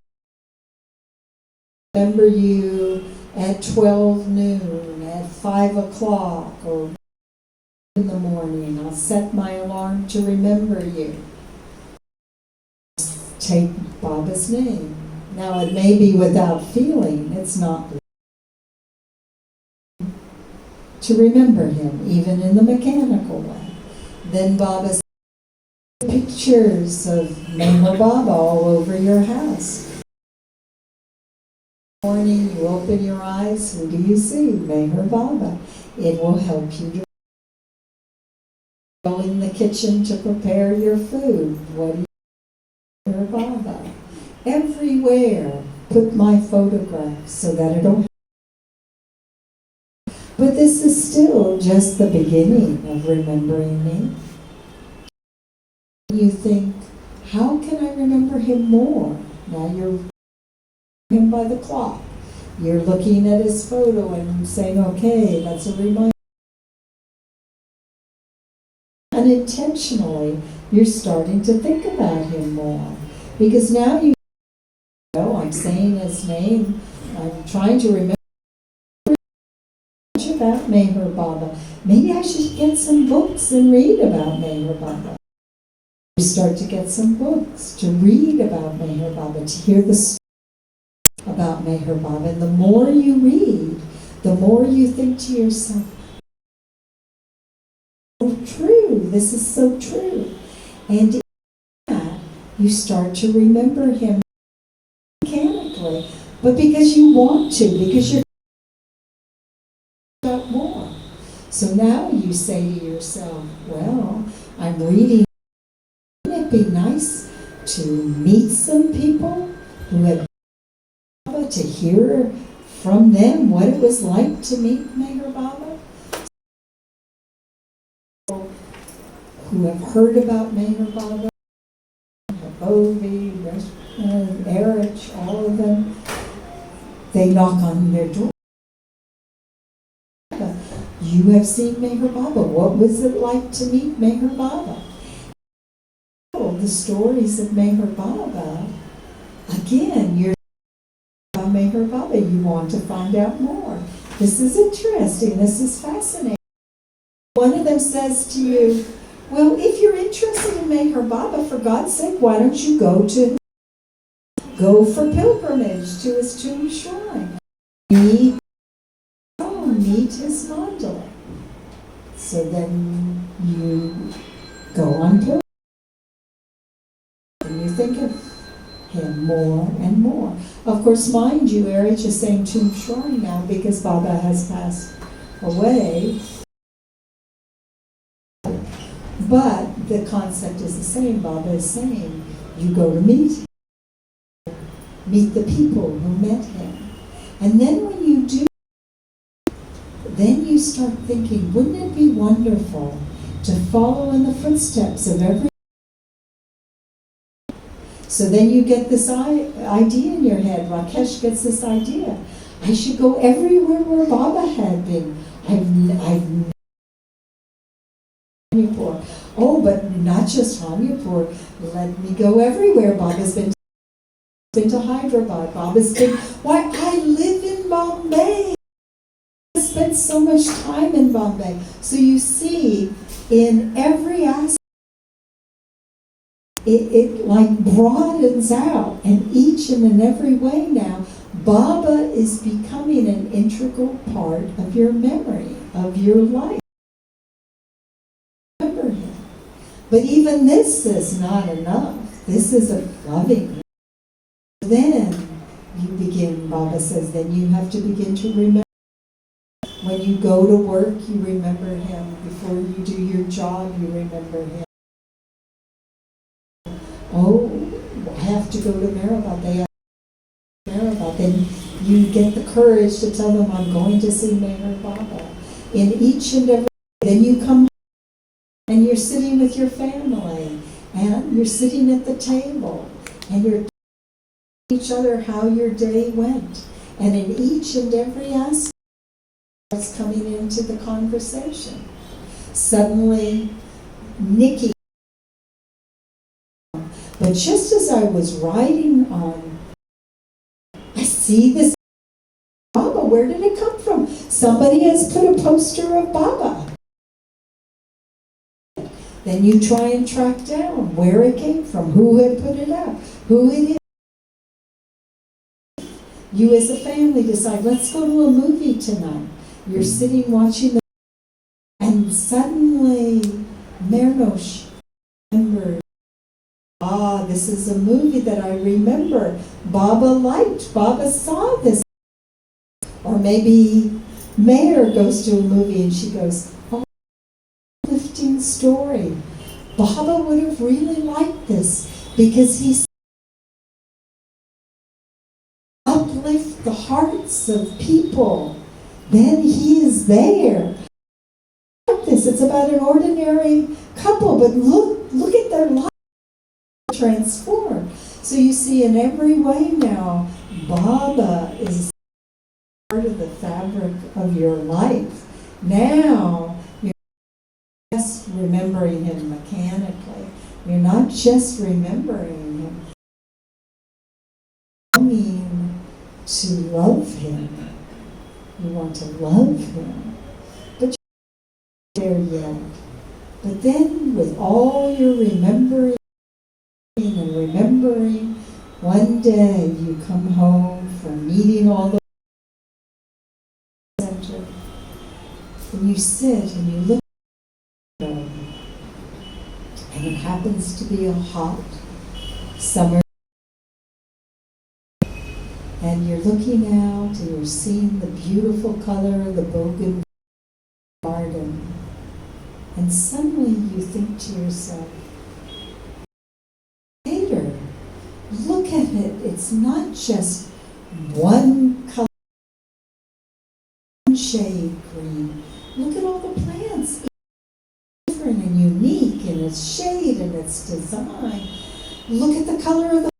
remember you at 12 noon, at 5 o'clock, or in the morning. I'll set my alarm to remember you. Take Baba's name. Now it may be without feeling. It's not to remember him, even in the mechanical way. Then Baba says, pictures of Meher Baba all over your house. In the morning, you open your eyes, who do you see? Meher Baba. It will help you to go in the kitchen to prepare your food. What do you see? Meher Baba. Everywhere, put my photograph so that it'll. But this is still just the beginning of remembering me. You think, how can I remember him more? Now you're him by the clock. You're looking at his photo and saying, okay, that's a reminder. Unintentionally, you're starting to think about him more. Because now you know, I'm saying his name, I'm trying to remember about Meher Baba. Maybe I should get some books and read about Meher Baba. You start to get some books to read about Meher Baba, to hear the story about Meher Baba. And the more you read, the more you think to yourself, so true, this is so true. And in that, you start to remember him mechanically, but because you want to, because you're about more. So now you say to yourself, well, I'm reading. Wouldn't it be nice to meet some people who had Baba, to hear from them what it was like to meet Meher Baba? Who have heard about Meher Baba, Bovi, Eruch, all of them, they knock on their door. You have seen Meher Baba. What was it like to meet Meher Baba? The stories of Meher Baba, again, you're about Meher Baba, you want to find out more. This is interesting, this is fascinating. One of them says to you, well, if you're interested in Meher Baba, for God's sake, why don't you go for pilgrimage to his tomb shrine? Meet his mandala. So then you go on pilgrimage. And you think of him more and more. Of course, mind you, Eruch is saying Tomb Shrine now because Baba has passed away. But the concept is the same. Baba is saying, you go to meet the people who met him. And then when you do, then you start thinking, wouldn't it be wonderful to follow in the footsteps of every. So then you get this idea in your head. Rakesh gets this idea. I should go everywhere where Baba had been. I've Ramyapur. Oh, but not just Ramyapur. Let me go everywhere. Baba's been to Hyderabad. Baba's been. Why, I live in Bombay. I spent so much time in Bombay. So you see, in every aspect, it like broadens out, and each and in every way now, Baba is becoming an integral part of your memory, of your life. Remember him. But even this is not enough. This is a loving. Then you begin, Baba says, then you have to begin to remember. When you go to work, you remember him. Before you do your job, you remember him. Oh, I have to go to Meherazad. They have to go to Meherazad. Then you get the courage to tell them, I'm going to see Meher Baba. In each and every, then you come and you're sitting with your family, and you're sitting at the table, and you're telling each other how your day went. And in each and every aspect that's coming into the conversation. Suddenly, Nikki. But just as I was riding on, I see this Baba. Where did it come from? Somebody has put a poster of Baba. Then you try and track down where it came from, who had put it up, who it is. You as a family decide, let's go to a movie tonight. You're sitting watching and suddenly Mernosh remembered. Ah, this is a movie that I remember. Baba liked. Baba saw this. Or maybe Meher goes to a movie and she goes, oh, uplifting story. Baba would have really liked this because he uplift the hearts of people. Then he is there. This, it's about an ordinary couple, but look at their life. Transformed. So you see, in every way now, Baba is part of the fabric of your life. Now, you're not just remembering him mechanically. You're not just remembering him. You mean to love him. You want to love him. But you're not there yet. But then, with all your remembering, and remembering, one day you come home from meeting all the center, and you sit and you look at them, and it happens to be a hot summer, and you're looking out and you're seeing the beautiful color of the bougainvillea garden, and suddenly you think to yourself, look at it. It's not just one color, one shade green. Look at all the plants. It's different and unique in its shade and its design. Look at the color of the.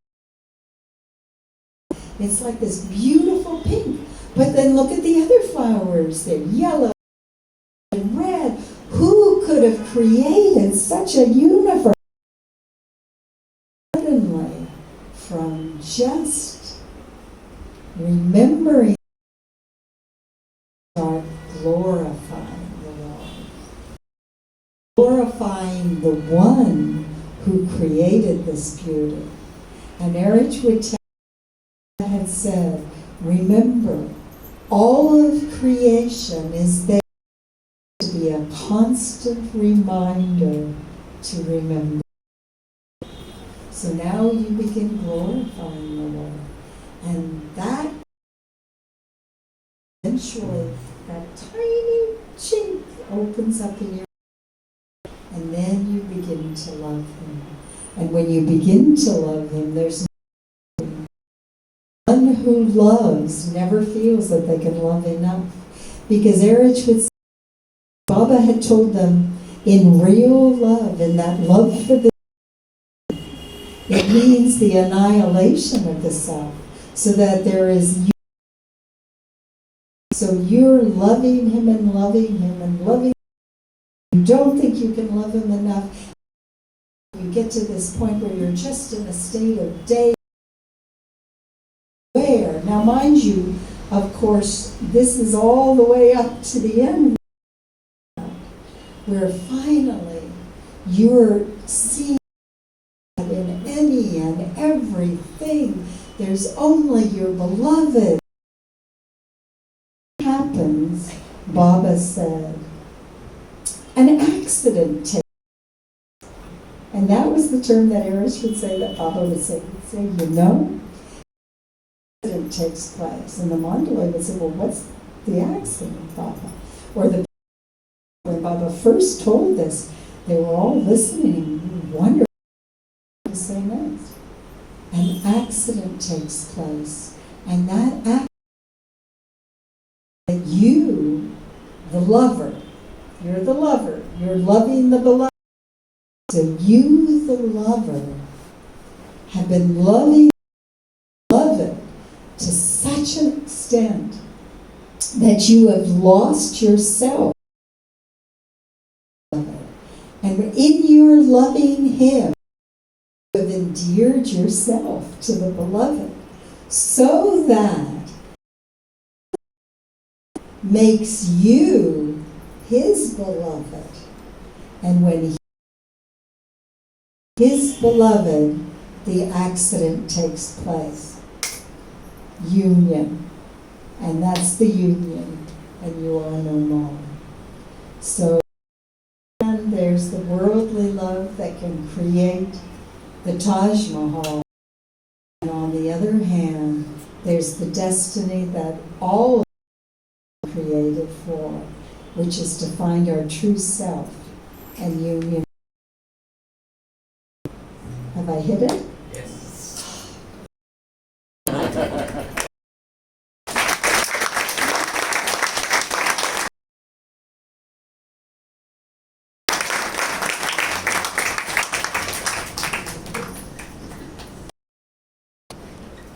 It's like this beautiful pink. But then look at the other flowers. They're yellow and red. Who could have created such a universe? Suddenly, from just remembering, start glorifying the Lord. Glorifying the one who created this beauty. And Eruch would tell had said, remember, all of creation is there to be a constant reminder to remember. So now you begin glorifying the Lord. And that eventually, that tiny chink opens up in your heart, and then you begin to love Him. And when you begin to love Him, there's one who loves never feels that they can love enough. Because Eruch would say, Baba had told them, in real love, in that love for the it means the annihilation of the self, so that there is you. So you're loving Him and loving Him and loving Him. You don't think you can love Him enough. You get to this point where you're just in a state of day. Where? Now mind you, of course, this is all the way up to the end, where finally you're seeing in any and everything, there's only your beloved. What happens, Baba said, an accident takes. And that was the term that Eruch would say, that Baba would say, you know, accident takes place. And the mandali would say, well, what's the accident, Baba? Or when Baba first told this, they were all listening, wondering what to say next. An accident takes place. And that accident, that you, the lover, you're the lover, you're loving the beloved. So you, the lover, have been loving the beloved to such an extent that you have lost yourself. And in your loving Him, you have endeared yourself to the beloved, so that makes you His beloved. And when His beloved, the accident takes place. Union. And that's the union. And you are no more. So there's the worldly love that can create the Taj Mahal. And on the other hand, there's the destiny that all of us are created for, which is to find our true self and union. Have I hit it?